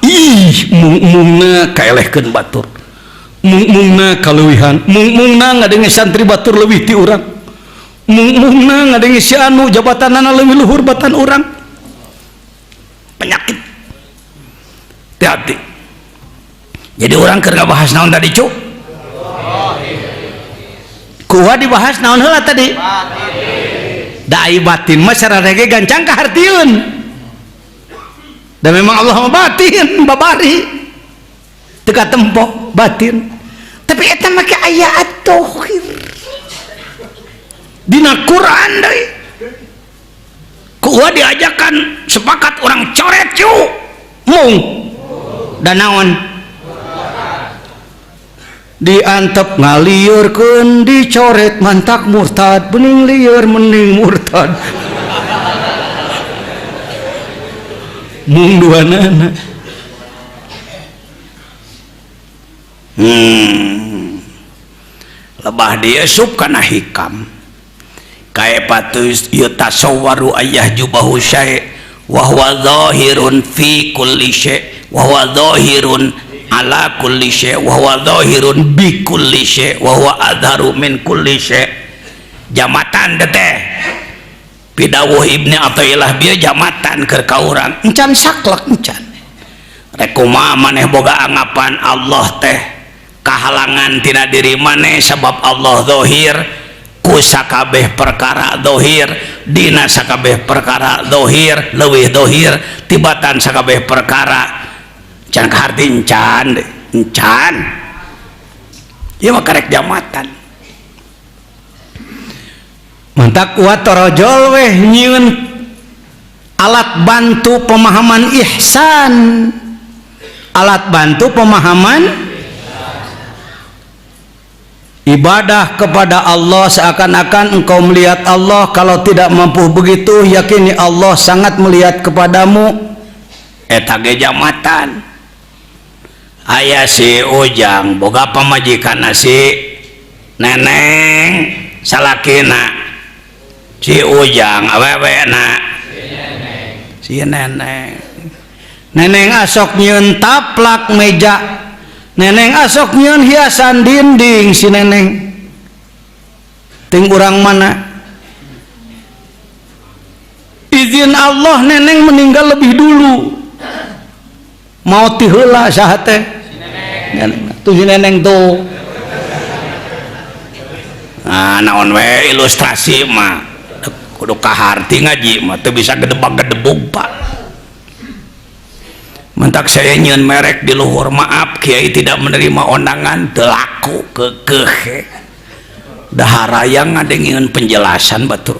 Mungna kaelehkeun batur, mungna kaleuwihan, mungna ngadenge santri batur leuwih ti urang, mungna ngadenge si anu jabatanana leuwih luhur batan urang. Penyakit hati-hati. Jadi orang keur ngabahas naon tadi cu? Kuha dibahas naon heula tadi? Dai batin mah sarana ge gancang kahartieun. Dan memang Allah mah batin babari teu katempo batin, tapi eta make aya at-tauhid dina Quran deui. Kuha diajakan sepakat orang coret cu mung dan naon diantep ngaliurkeun dicoret mantak murtad, bening lieur mending murtad. Mung duanana lebah dia sub kana hikam kae patus yutasawwaru ayah jubahu syai' wa huwa zahirun fi kulli syai' wa huwa zahirun ala kulli syai' wa huwa zahirun bi kulli syai' wa huwa adharu min kulli syai'. Jamatan teh pidawuh Ibnu Athaillah bieu jamatan keur ka urang encan saklek encan rek kumaha maneh boga anggapan Allah teh kahalangan tina diri maneh sabab Allah zahir ku sakabeh perkara zahir, dina sakabeh perkara zahir, leuwih zahir tibatan sakabeh perkara. Can kaharti encan ieu mah karek jamatan. Mantak kuat torojol weh nyieun alat bantu pemahaman ihsan, alat bantu pemahaman ibadah kepada Allah seakan-akan engkau melihat Allah. Kalau tidak mampu begitu, yakini Allah sangat melihat kepadamu. Eta ge jamatan. Aya si Ujang boga pamajikan si neneng salakina. Si Ujang awewena si neneng asok nyieun taplak meja, neneng asok nyieun hiasan dinding. Si neneng ting urang mana izin Allah neneng meninggal lebih dulu mau tiheula saha teh neneng tuh si neneng tuh nah naon we ilustrasi mah kudu kaharti ngaji mah teu bisa gedebak-gedebug Pak. Mentak saya nyeun merek di luhur, maaf Kiai tidak menerima undangan, teu laku kekeh daharayang ngadengin penjelasan batur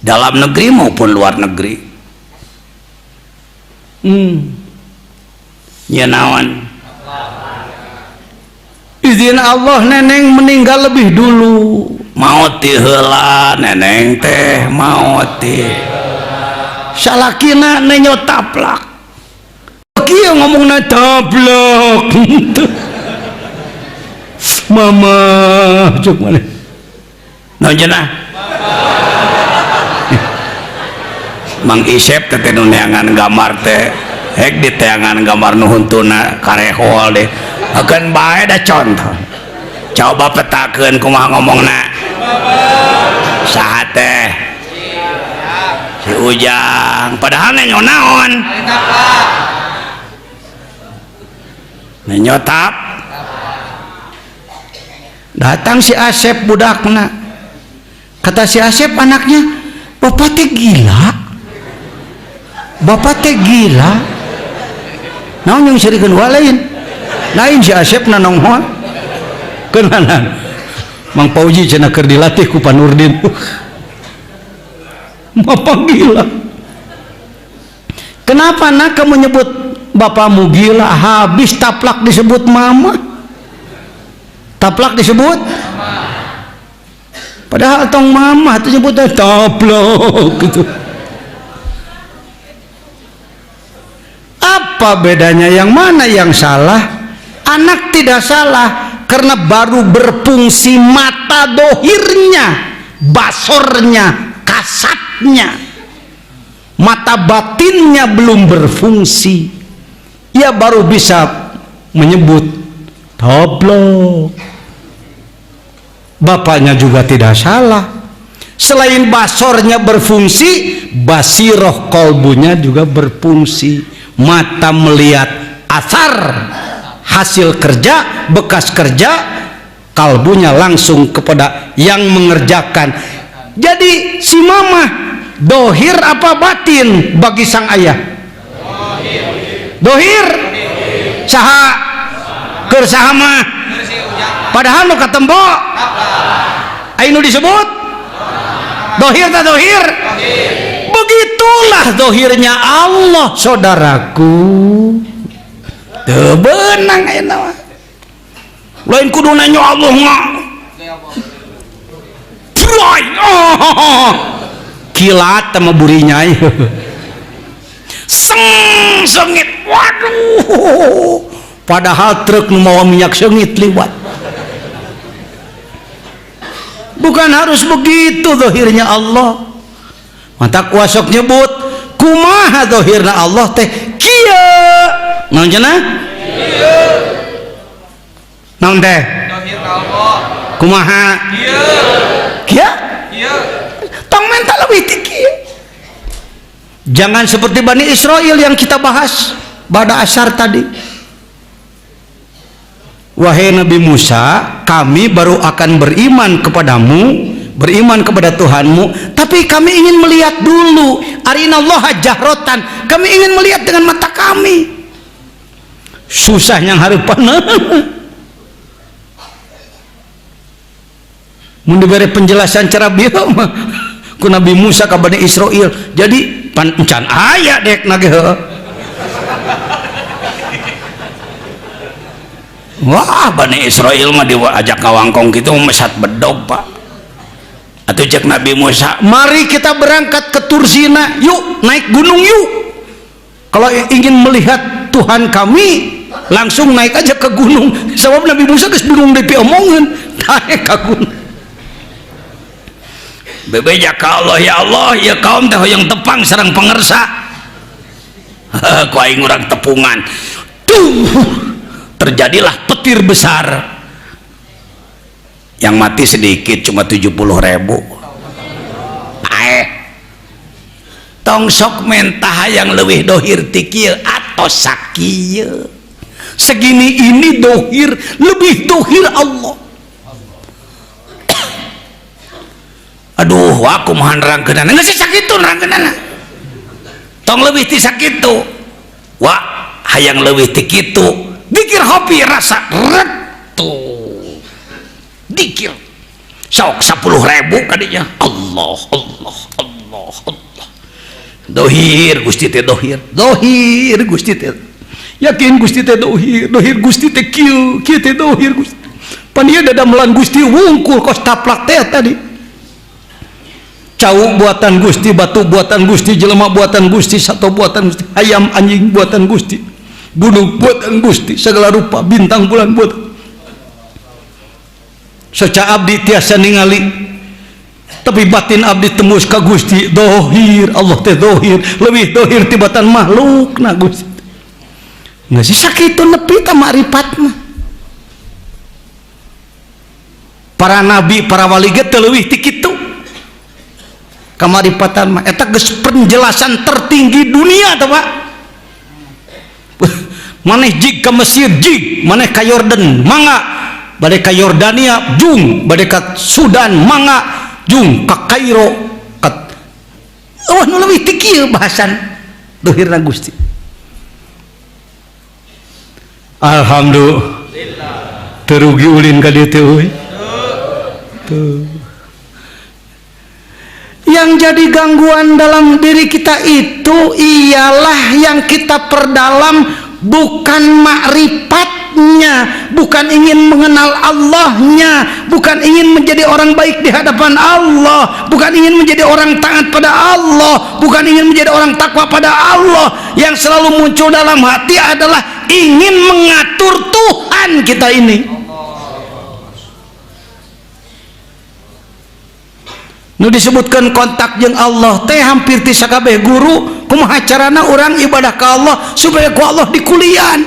dalam negeri maupun luar negeri. Nya naon izin Allah neneng meninggal lebih dulu mau ti heula neneng teh mau ti salakina nenyo taplak kieu ngomongna taplak mama cuk mana naon cenah Mang Isep teh nu neangan gambar teh hek di teangan gambar nu huntuna karehol deh akan bae da contoh coba petakeun kumaha ngomongna saha teh si Ujang padahal nya naon nyotap datang si Asep budakna kata si Asep anaknya bapak teh gila naon yang sirikeun walain lain si Asep nanonghoa kenanan Mang Pauji cenah keur dilatih ku Panurdin bapak gila kenapa nak kamu nyebut bapakmu gila habis taplak disebut mama taplak disebut padahal tong mama itu nyebutnya taplak gitu. Apa bedanya, yang mana yang salah? Anak tidak salah karena baru berfungsi mata dohirnya, basornya, kasatnya, mata batinnya belum berfungsi. Ia baru bisa menyebut taplak. Bapaknya juga tidak salah. Selain basornya berfungsi, basiroh kolbunya juga berfungsi. Mata melihat asar hasil kerja, bekas kerja, kalbunya langsung kepada yang mengerjakan. Jadi si mama dohir apa batin bagi sang ayah? Dohir saha keur saha mah padahal nu katembok anu disebut dohir tak dohir. Begitulah dohirnya Allah, saudaraku. Teu beunang ayeuna mah. Lain kudu nanya Allah mah. Troy. Kilat sama burinya. Sengit. Waduh. Padahal truk nu mawa minyak sengit liwat. Bukan harus begitu dohirnya Allah. Mata kuasok nyebut kumaha dohirna Allah teh kieu naon cenah naon teh dohirna Allah kumaha kieu tong mental leuwih ti kieu. Jangan seperti Bani Israel yang kita bahas pada asar tadi. Wahai Nabi Musa, kami baru akan beriman kepadamu, beriman kepada Tuhanmu, tapi kami ingin melihat dulu. Arinallaha jahrotan, kami ingin melihat dengan mata kami. Susahnya hareupan mun dibere penjelasan cara bieu mah ku Nabi Musa ka Bani Israil, jadi pancan aya dek nage heuh. Wah, Bani Israil mah diajak kawangkong gitu mesat bedog Pak. Atau cek Nabi Musa, mari kita berangkat ke Tursina, yuk naik gunung yuk. Kalau ingin melihat Tuhan kami, langsung naik aja ke gunung. Sebab Nabi Musa geus gunung depi omongan, naik ke gunung. Bebeja ka Allah, ya Allah, ya kaum teh hoyong tepang sareng pangersa. Ku aing urang tepungan. Terjadilah petir besar. Yang mati sedikit cuma 70.000. tong sok mentah yang leuwih dohir ti kieu atau sakieu. Segini ini dohir, lebih dohir Allah. Aduh, aku mohan rangkeunana geus sakitu rangkeunana. Tong leuwih ti sakitu. Wah, hayang leuwih ti kitu. Dikir hopi rasa retu. Dikir. Sok 10.000 kadinya. Allah. Dohir Gusti teh dohir. Dohir Gusti teh. Yakin Gusti teh dohir. Dohir Gusti teh kieu teh dohir Gusti. Pan ieu dadamelan Gusti wungkul kos taplak teh tadi. Cau buatan Gusti, batu buatan Gusti, jelema buatan Gusti, sato buatan Gusti, ayam anjing buatan Gusti, gunung buatan Gusti, segala rupa bintang bulan buatan. Seca abdi tiasa ningali, tapi batin abdi tembus ka Gusti. Dohir Allah teh dohir, lebih dohir tibatan makhluk na Gusti. Nggak sih sakitu nepi ka makrifat mah. Para nabi, para wali ge teu leuwih ti kitu. Kamaripatan mah eta geus penjelasan tertinggi dunia teh Pak. Maneh jig ka Mesir jig, maneh ka Yordan mangga, bade ka Yordania jung, bade ka Sudan mangga jung, ka Kairo ka nu leuwih ti kieu bahasan dohirna Gusti. Alhamdulillah terugi ulin ka dieu teh euy. Tuh. Yang jadi gangguan dalam diri kita itu ialah yang kita perdalam bukan makrifatnya, bukan ingin mengenal Allahnya, bukan ingin menjadi orang baik di hadapan Allah, bukan ingin menjadi orang taat pada Allah, bukan ingin menjadi orang takwa pada Allah. Yang selalu muncul dalam hati adalah ingin mengatur Tuhan kita ini. Nu disebutkan kontak jeung Allah teh hampir ti sakabeh guru kumaha carana urang ibadah ka Allah supaya ku Allah dikulian.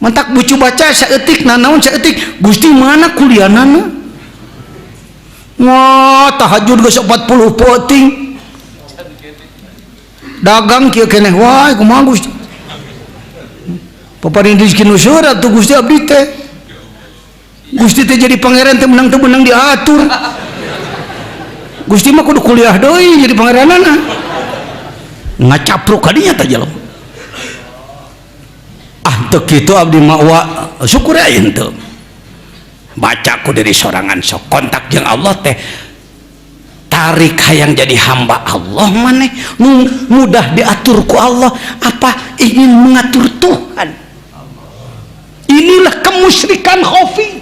Mantak bucu baca saeutik nanaon saeutik Gusti mana kulianana? Wah, tahajud geus 40 poting. Dagang kieu keneh wae kumaha Gusti? Paparin rezeki nu seurat tuh Gusti abdi teh. Gusti teh jadi pangeran teh menang teu menang diatur. Gusti mah kudu kuliah deui jadi pangeranana. Ngacapruk kadinya teh jelema. Teu kitu abdi mah wa syukur ayeun teu. Baca ku dari sorangan sok kontak jeung Allah teh tarik hayang jadi hamba Allah maneh mudah diatur ku Allah apa ingin mengatur Tuhan. Inilah kemusyrikan khafi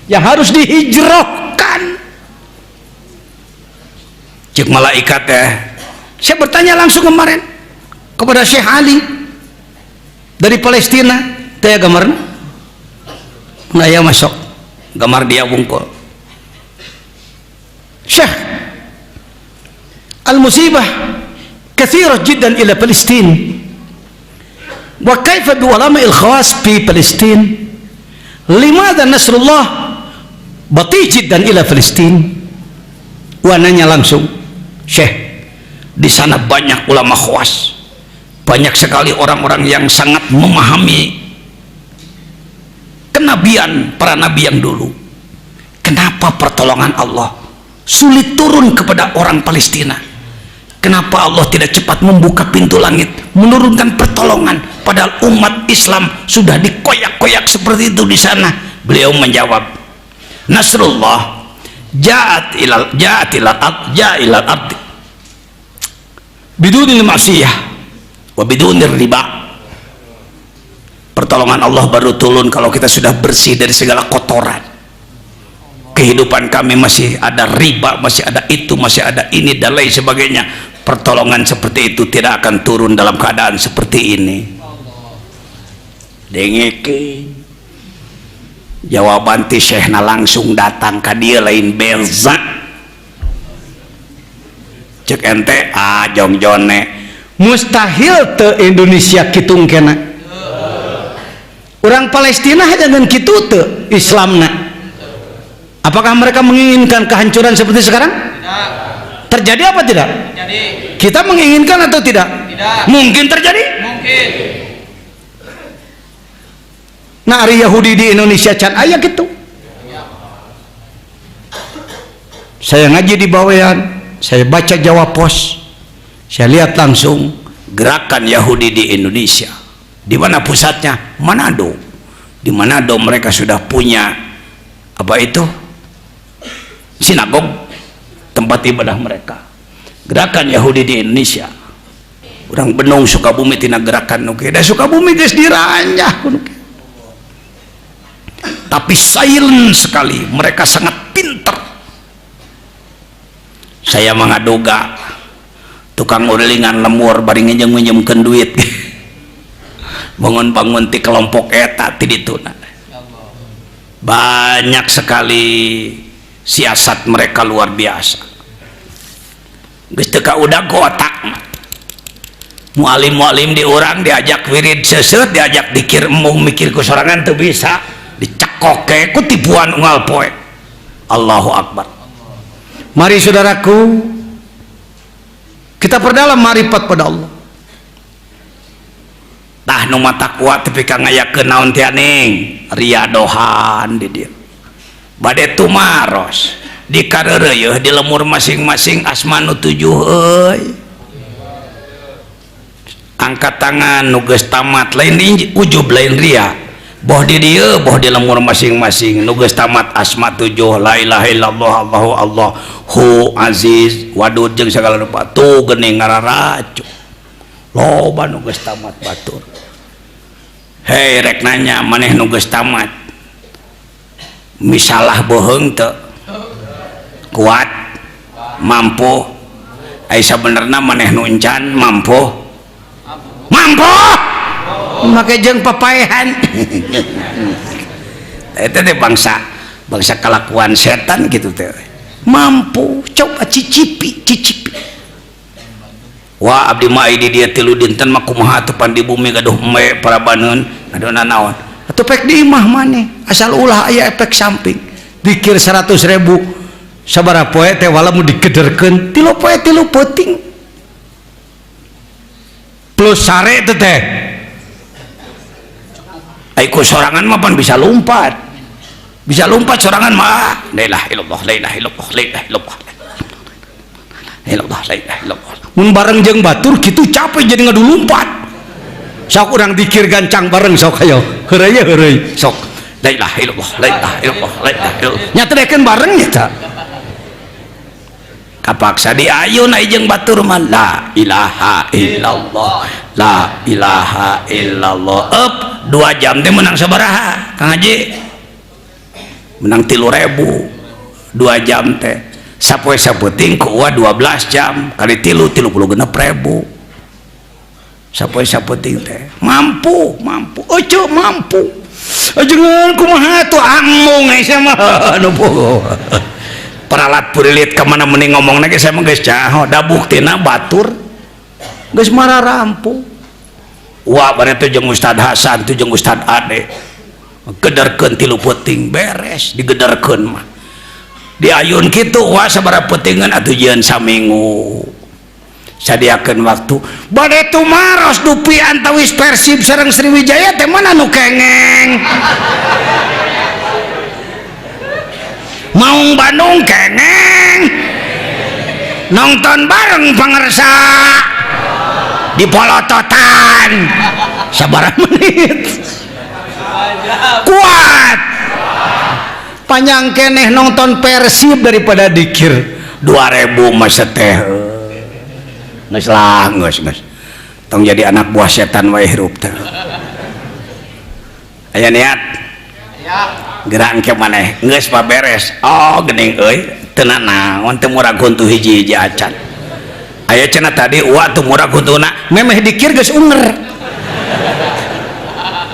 yang harus dihijrahkan. Cek malaikat teh, saya bertanya langsung kemarin kepada Syekh Ali dari Palestina, teh gambar, nah ya masuk gambar dia bungkul. Syekh, al-musibah kathirah jiddan ila Palestin, wa kaifa bi ulama'il khawas fi Palestin, limadha nasrullah bati jiddan ila Palestin. Wa nanya langsung, Syekh, di sana banyak ulama khawas, banyak sekali orang-orang yang sangat memahami kenabian para nabi yang dulu. Kenapa pertolongan Allah sulit turun kepada orang Palestina? Kenapa Allah tidak cepat membuka pintu langit, menurunkan pertolongan, padahal umat Islam sudah dikoyak-koyak seperti itu di sana? Beliau menjawab, Nasrullah ja'at ilal ardi bidunil ma'siyah wa bidunir riba. Pertolongan Allah baru turun kalau kita sudah bersih dari segala kotoran. Kehidupan kami masih ada riba, masih ada itu, masih ada ini dan lain sebagainya. Pertolongan seperti itu tidak akan turun dalam keadaan seperti ini. Dengeke jawaban ti Syekhna langsung datang ka dia lain beza. Cek ente jongjone mustahil te Indonesia kitung kena. Orang Palestina jangan kitu te Islamna. Apakah mereka menginginkan kehancuran seperti sekarang? Tidak. Terjadi apa tidak? Terjadi. Kita menginginkan atau tidak? Tidak. Mungkin terjadi? Mungkin. Nah, ari Yahudi di Indonesia can aya gitu. Saya ngaji di Bawean, saya baca Jawa Pos, saya lihat langsung gerakan Yahudi di Indonesia. Di mana pusatnya? Manado. Di Manado mereka sudah punya apa itu? Sinagog, tempat ibadah mereka. Gerakan Yahudi di Indonesia. Orang Benung Sukabumi tina gerakan nuke. Da Sukabumi geus diranjah nuke. Tapi silent sekali, mereka sangat pintar. Saya mengaduga tukang urilingan lemur bari nginjem-nginjemkeun duit. Bangun-bangun ti kelompok eta ti dituna. Banyak sekali siasat mereka luar biasa. Geus teu kaudag otak. Mualim-mualim di urang diajak wirid seuseut, diajak dikir embung mikir ku sorangan teu bisa, dicekoke ku tipuan unggal poe. Allahu Akbar. Mari saudaraku, kita perdalam marifat pada Allah. Tah nu mata kuat tapi ka ngayakeun naon teh aning riadohan di dieu. Bade tumaros dikareureuh di lemur masing-masing asma nu 7 euy. Angkat tangan nu geus tamat lain ujub lain ria. Boh di dieu boh di lemur masing-masing nu geus tamat asma 7 la ilaha illallah Allahu Allah hu aziz wadud jeung sagala rupa tuh geuning ngararacu. Loba nu geus tamat batur. Hei rek nanya maneh nu geus tamat misalah bohong teu kuat mampu ai sabenerna maneh nu encan mampu make jeung papaehan eta teh bangsa kelakuan setan gitu teh mampu coba cicipi wah abdi mah di dia 3 dinten mah kumaha teu pan di bumi gaduh embe parabaneun adona naon atuh pek di imah maneh asal ulah aya efek samping dikir 100.000 sabaraha poe teh walamu digederkeun 3 poe 3 peuting plus sare teh teh ai ku sorangan mah pan bisa lompat sorangan mah la ilaha illallah la ilaha illallah la ilaha illallah la ilaha illallah mun bareng jeung batur kitu capek jadi ngadu lompat sok urang dikir gancang bareng sok hayo heureuy sok la ilaha illallah la ilaha illallah la ilaha illallah nyatedekeun bareng nya kapaksa diayun ai jeung batur mah la ilaha illallah la ilaha illallah 2 jam teh menang sabaraha Kang Haji menang 3.000 2 jam teh sapoe saputing ku 12 jam kali 36.000 sapoe saputing teh mampu ojo mampu ajengan kumaha tuh amung ai sama anu peralat purilit kemana mending ngomong lagi saya mah geus caho da buktina batur geus marah rampu wah bare teh jeung Ustad Hasan teh jeung Ustad Ade gederkeun 3 peuting beres digederkeun mah diayun kitu wah sabaraha peutingan atuh jieun saminggu sadiakeun waktu bade tumaros dupi antawis Persib sareng Sriwijaya teh mana nu kengeng Maung Bandung kengeng nonton bareng pangersa di polototan sabaraha menit kuat panjang keneh nonton Persib daripada dikir 2.000 masa teh geus lah geus tong jadi anak buah setan wae hirup teh aya niat gerak ke maneh geus paberes oh geuning euy teu naon teu murag huntu hiji-hiji acan aya cenah tadi uwa teu murag huntuna memeh dikir geus unger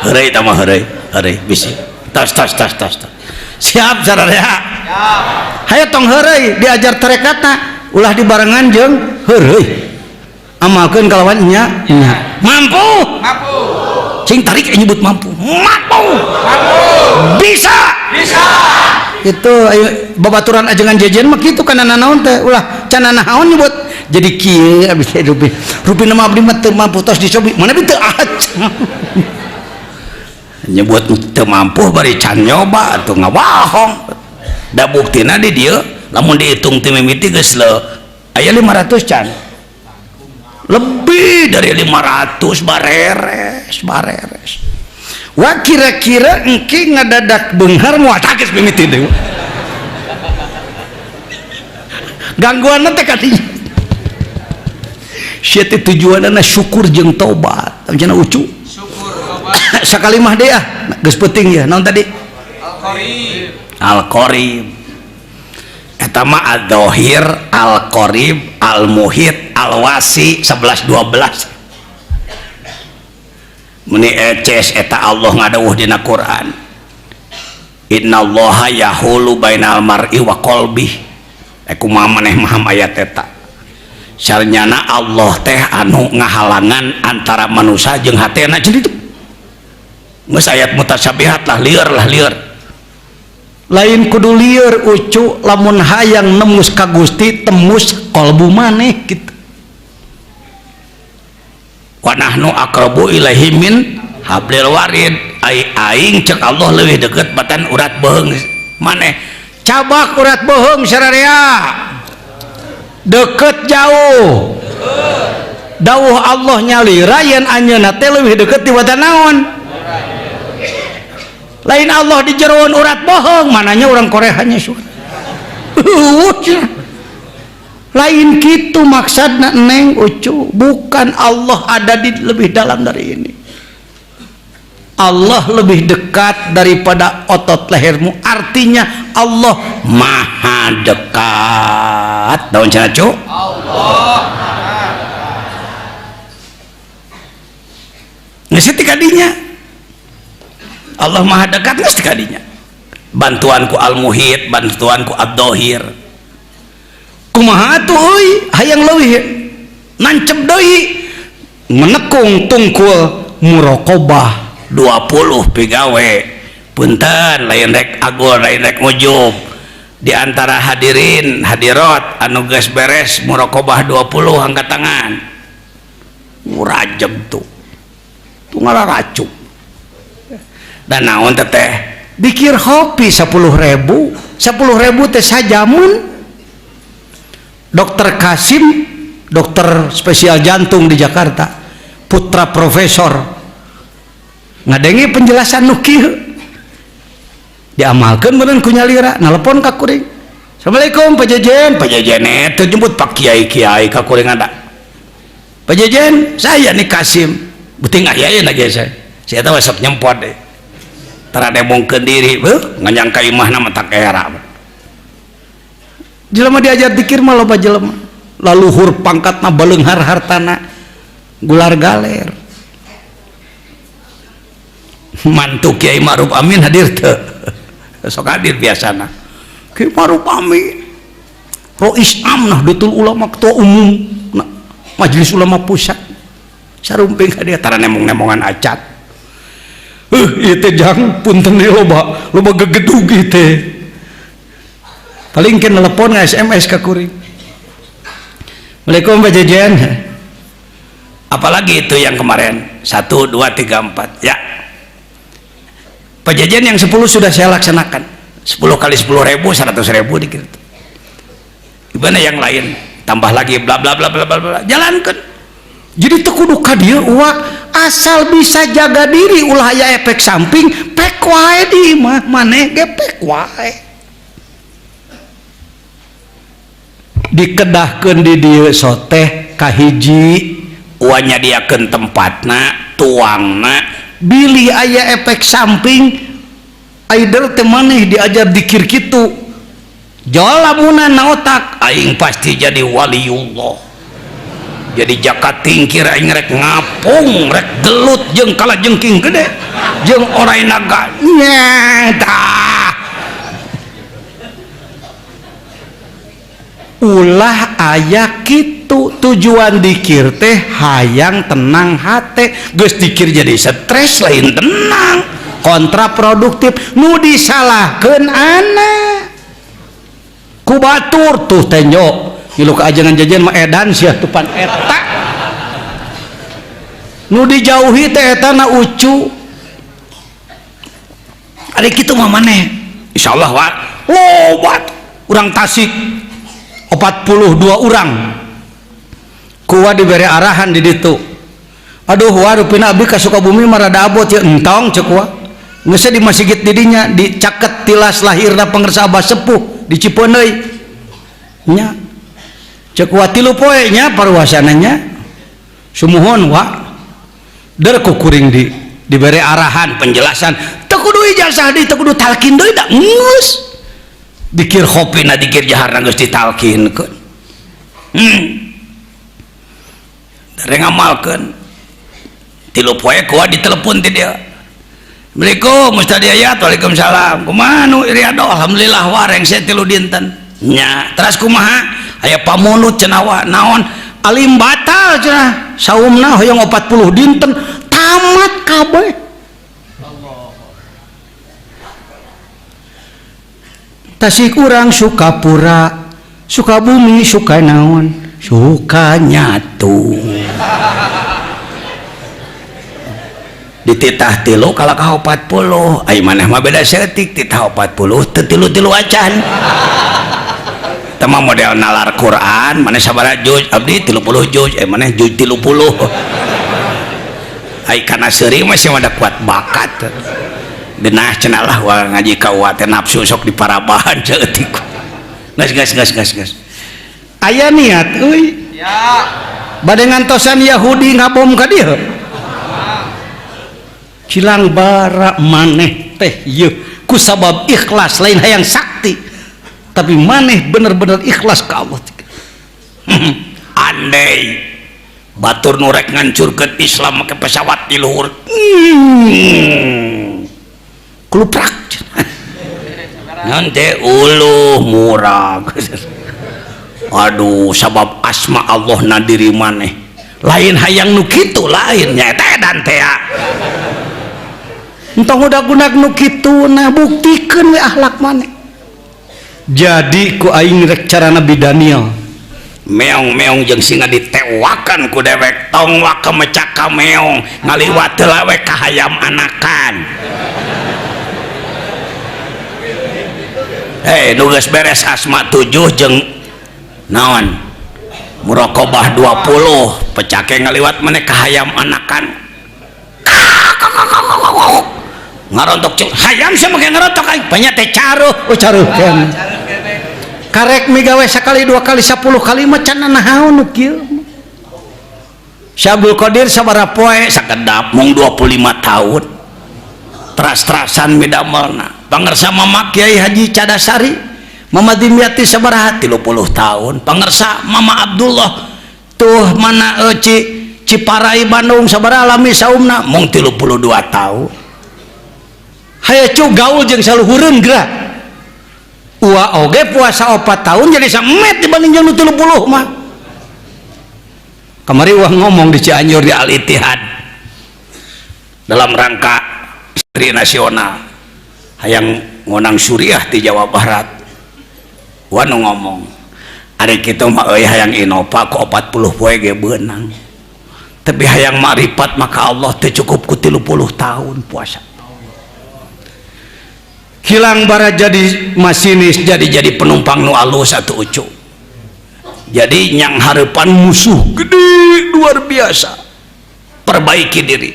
heureuy tah mah heureuy bisi tos siap sararea siap hayu tong heureuy diajar tarekatna ulah dibarengan jeung heureuy amalkeun kalawan nya mampu cing tarik nyebut mampu bisa itu babaturan ajengan jejen mah kitu kana naon teh ulah can naon nyebut jadi kieu abis rupi nama abdi mah teu mampu tos dicobi mana teu acan nyebut teu mampu bari can nyoba atuh ngawahong da buktina di dieu lamun dihitung ti mimiti geus aya 500 can lebih dari 500 bareres wah kira-kira engke ngadadak beunghar moal takis mimiti deui gangguan teh kadinya sia teh tujuanna syukur jeung tobat cenah ucu syukur tobat sakalimah deui geus peuting ya naon tadi al-qarib eta mah adzahir al-qarib al-muhit al-wasi 11 12 meni eces eta Allah ngadawuh dina Quran innallaha yahulu bainal mar'i wa qalbi kumaha maneh maham ayat eta sarnyana Allah teh anu ngahalangan antara manusia jeung hatena jadi itu geus ayat mutasyabihat lah lieur lain kudu lieur ucu lamun hayang nemus ka Gusti tembus qalbu maneh kitu wa nahnu aqrabu ilaihi min hablil warid aing cek Allah leuwih deukeut batan urat beheung maneh cabak urat beheung sararea deket jauh dawuh Allah nyalira yen anjeunna teh leuwih deukeut ti batan naon lain Allah di jeroan urat bohong mananya orang Koreanya suara lain gitu maksudna neng ucu bukan Allah ada di lebih dalam dari ini Allah lebih dekat daripada otot lehermu artinya Allah maha dekat daun cenah cu Allah geus teh kadinya Allah maha dekat geus teh kadinya bantuanku al-muhit bantuanku ad-dhahir kumaha atuh euy hayang leuwih nancep deui menekung tungkul muraqabah 20 pigawe punten lain rek agul lain rek ujub di antara hadirin hadirat anu geus beres muraqabah 20 angkat tangan murajab tuh ngararacuk dan naon teh dikir hopi 10.000 teh sajamun dokter Kasim dokter spesial jantung di Jakarta putra profesor ngadengi penjelasan nu kieu diamalkeun meureun ku nyalira nelpon ka kuring assalamualaikum Pak Jejen teu jemput Pak Kiai ka kuring ada Pak Jejen saya nih Kasim beuting aya na ge saya teh sok nyempot deh tara demongkeun diri nganyangka imahna mah tak era jelema diajar zikir mah loba jelema laluhur pangkatna baleunghar hartana gular galer mantu Kiai Ma'ruf Amin hadir teu sok hadir biasana Kiai Ma'ruf Amin Rois Amnah Nahdlatul Ulama ketua umum Majelis Ulama Pusat sarumping ka dia tara nemong-nemongan acat ieu teh jang punten deui loba gegedug ieu teh paling ke nelpon SMS ka kuring Assalamualaikum Pak Jejen apalagi itu yang kemarin 1 2 3 4 ya Pak Jejen yang 10 sudah saya laksanakan 10 kali 10.000 100.000 dikit gimana yang lain tambah lagi bla bla bla bla bla jalankan jadi teu kudu ka dieu uak asal bisa jaga diri ulah aya efek samping pek wae di mah maneh ge pek wae dikedahkeun di dieu soteh kahiji uang nyadiakeun tempatna tuangna bilih aya efek samping aider teh maneh diajar dikir kitu jalamunan na otak aing pasti jadi waliullah jadi jakat tingkir aing rek ngapung rek gelut jeung kala jengking gede jeung orai naga nyata ulah aya kitu tujuan dikir teh hayang tenang hate geus dikir jadi stres lain tenang kontraproduktif nu disalahkeun anak ku batur tuh teh nyok ngilu ka ajangan jajan mah edan sia tupan eta nu dijauhi teh eta na ucu ari kitu mah maneh insyaallah wa lobat urang Tasik 42 urang kuwa dibere arahan di ditu aduh wa rupina abdi ka Sukabumi mah rada abot ya entong ceuk wa geus di masjid didinya dicaket tilas lahirna pangersa Abah Sepuh di Cipeuneuy nya cek wa 3 poe nya parwasananya sumuhun wa der kuring dibere arahan penjelasan teu kudu ijazah deui teu kudu talkin deui da geus dikir khopina dikir jaharna geus ditalkinkeun dari ngamalkeun 3 poe kuat ditelepon ti dia Assalamualaikum Ustaz Yayat waalaikumsalam kumaha nu iriado alhamdulillah wareng saya 3 dinten nya teras kumaha aya pamunut cenah naon alim batal cenah saumna hoyong 40 dinten tamat kabeh Tasik urang Sukapura Sukabumi suka naon suka nyatu dititah 3 kalau ka 40 ai maneh mah beda setik titah 40 teu 3 acan tema model nalar Quran maneh sabaraha juz abdi 30 juz maneh juz 30 ai kana seuring mah sia ada kuat bakat genah cenah lah wa ngaji ka wa teh nafsu sok diparabahan seeutik gas aya niat euy ya bade ngantosan Yahudi ngabom ka dieu cilang bara maneh teh yeuh ku sabab ikhlas lain hayang sakti tapi maneh bener-bener ikhlas ka Allah andai batur nu rek ngancurkeun Islam make pesawat di luhur kuluprak nanti uluh murah aduh sabab asma Allah na diri maneh lain hayang nu kitu lain nya eta edan teh entong udah gunak nu kitu nah buktikeun we akhlak maneh jadi ku aing rek cara Nabi Daniel meong-meong jeung singa ditewakan ku dewek tong wa kemecak ka meong ngaliwat teu we ka hayam anakan nu geus beres asma 7 jeung naon muraqabah 20 pecake ngaliwat maneh ka hayam anakan ngarontok cuk hayam sia make ngarontok aing banyak teh caruh caruhkeun karek migawe sakali 2 kali 10 kali mah can nahaun nu kieu Syabul Qadir sabaraha poe sakedap mung 25 tahun teras-terasan midamelna pangersa Mama Kiai Haji Cadasari Mama Dimyati sabaraha 30 tahun pangersa Mama Abdullah tuh mana Ciparai Bandung sabaraha lami saumna mung 32 tahun hayang cu gaul jeung saluhureun geura ua oge puasa 4 tahun jadi samet dibanding jeung 30 mah kamari uah ngomong di Cianjur di Al Ittihad dalam rangka Istri Nasional hayang ngonang suriah di Jawa Barat uah nu ngomong ari kitu mah euy hayang Innova ku 40 poe ge beunang tapi hayang makrifat maka Allah teu cukup ku 30 tahun puasa hilang bara jadi masinis jadi penumpang nu alus atuh ucu jadi nyang hareupan musuh gede luar biasa perbaiki diri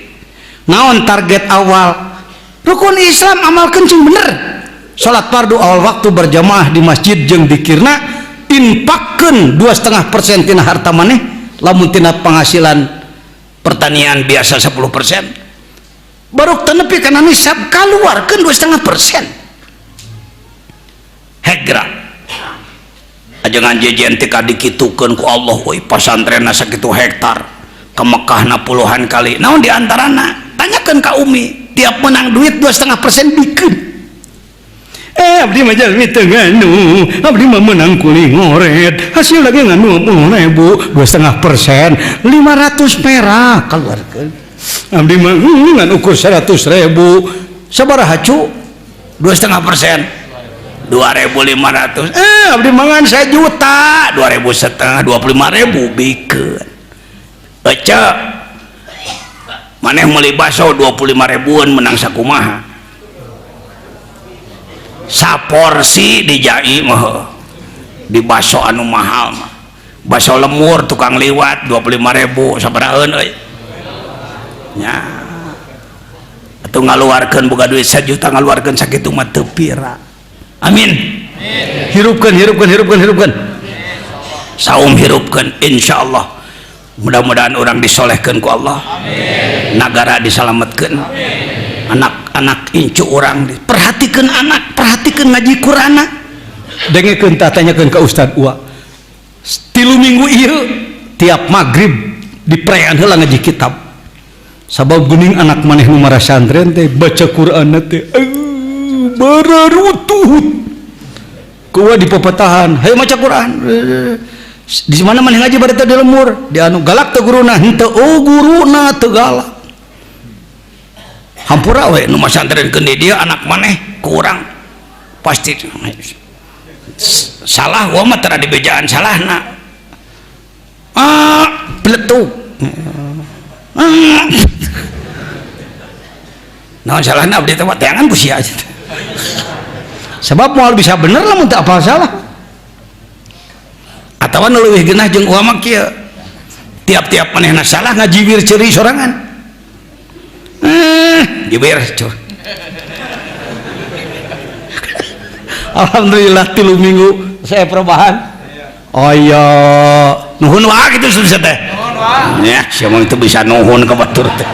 naon target awal rukun Islam amalkeun cing bener salat fardu awal waktu berjamaah di masjid jeung dikirna infakkeun 2,5% tina harta maneh lamun tina penghasilan pertanian biasa 10% baru tenepi kana nisab kaluarkeun 2,5% hegra ajangan jejen tika dikitukeun ku Allah euy pasantrenna sakitu hektar ke Mekahna puluhan kali naon diantarana tanyakeun ka Umi tiap menang duit 2,5% bikeun abdi mah jalmi teu nganu abdi mah menang kuling ngoret hasil lagi nganu 10.000 2,5% 500 perak keluarkeun abdi mah ngan ukur 100.000 sabaraha cu 2,5% 500 2.500 abdi mangan 1 juta 2.500 25.000 bikin ece maneh meuli baso 25.000an menang sakumaha saporsi di jai mah di baso anu mahal mah baso lemur tukang liwat 25.000 sabaraeun euy nya atuh ngaluarkeun boga duit 1 juta ngaluarkeun sakitu mah teu pira amin hirupkeun saum hirupkeun insyaallah mudah-mudahan orang disolehkeun ku Allah amin. Nagara disalametkeun anak-anak incu orang perhatikeun anak perhatikeun ngaji Quran dengekeun tanyakeun ka Ustad Uwa 3 minggu ieu tiap maghrib diprean heula ngaji kitab sabab geuning anak maneh nu mara santren teh baca Quran teh bararutuh kuwa di pepetahan hayu maca Quran di mana maneh ngaji bari teh di lemur di anu galak teh guruna henteu guruna teu galak hampura we nu masantrenkeun di dieu anak maneh kurang pasti salah wa mah tara dibejaan salahna peletuk naon salahna abdi teh mah teangan ku sia aja sebab moal bisa bener lamun teu apal salah atawa nu leuwih geunah jeung ulah mah kieu tiap-tiap manehna salah ngajibir ceuri sorangan jibir cur alhamdulillah 3 minggu saya perubahan oh iya nuhun wae kitu susah teh nuhun wae ya sia mah itu bisa nuhun ka batur teh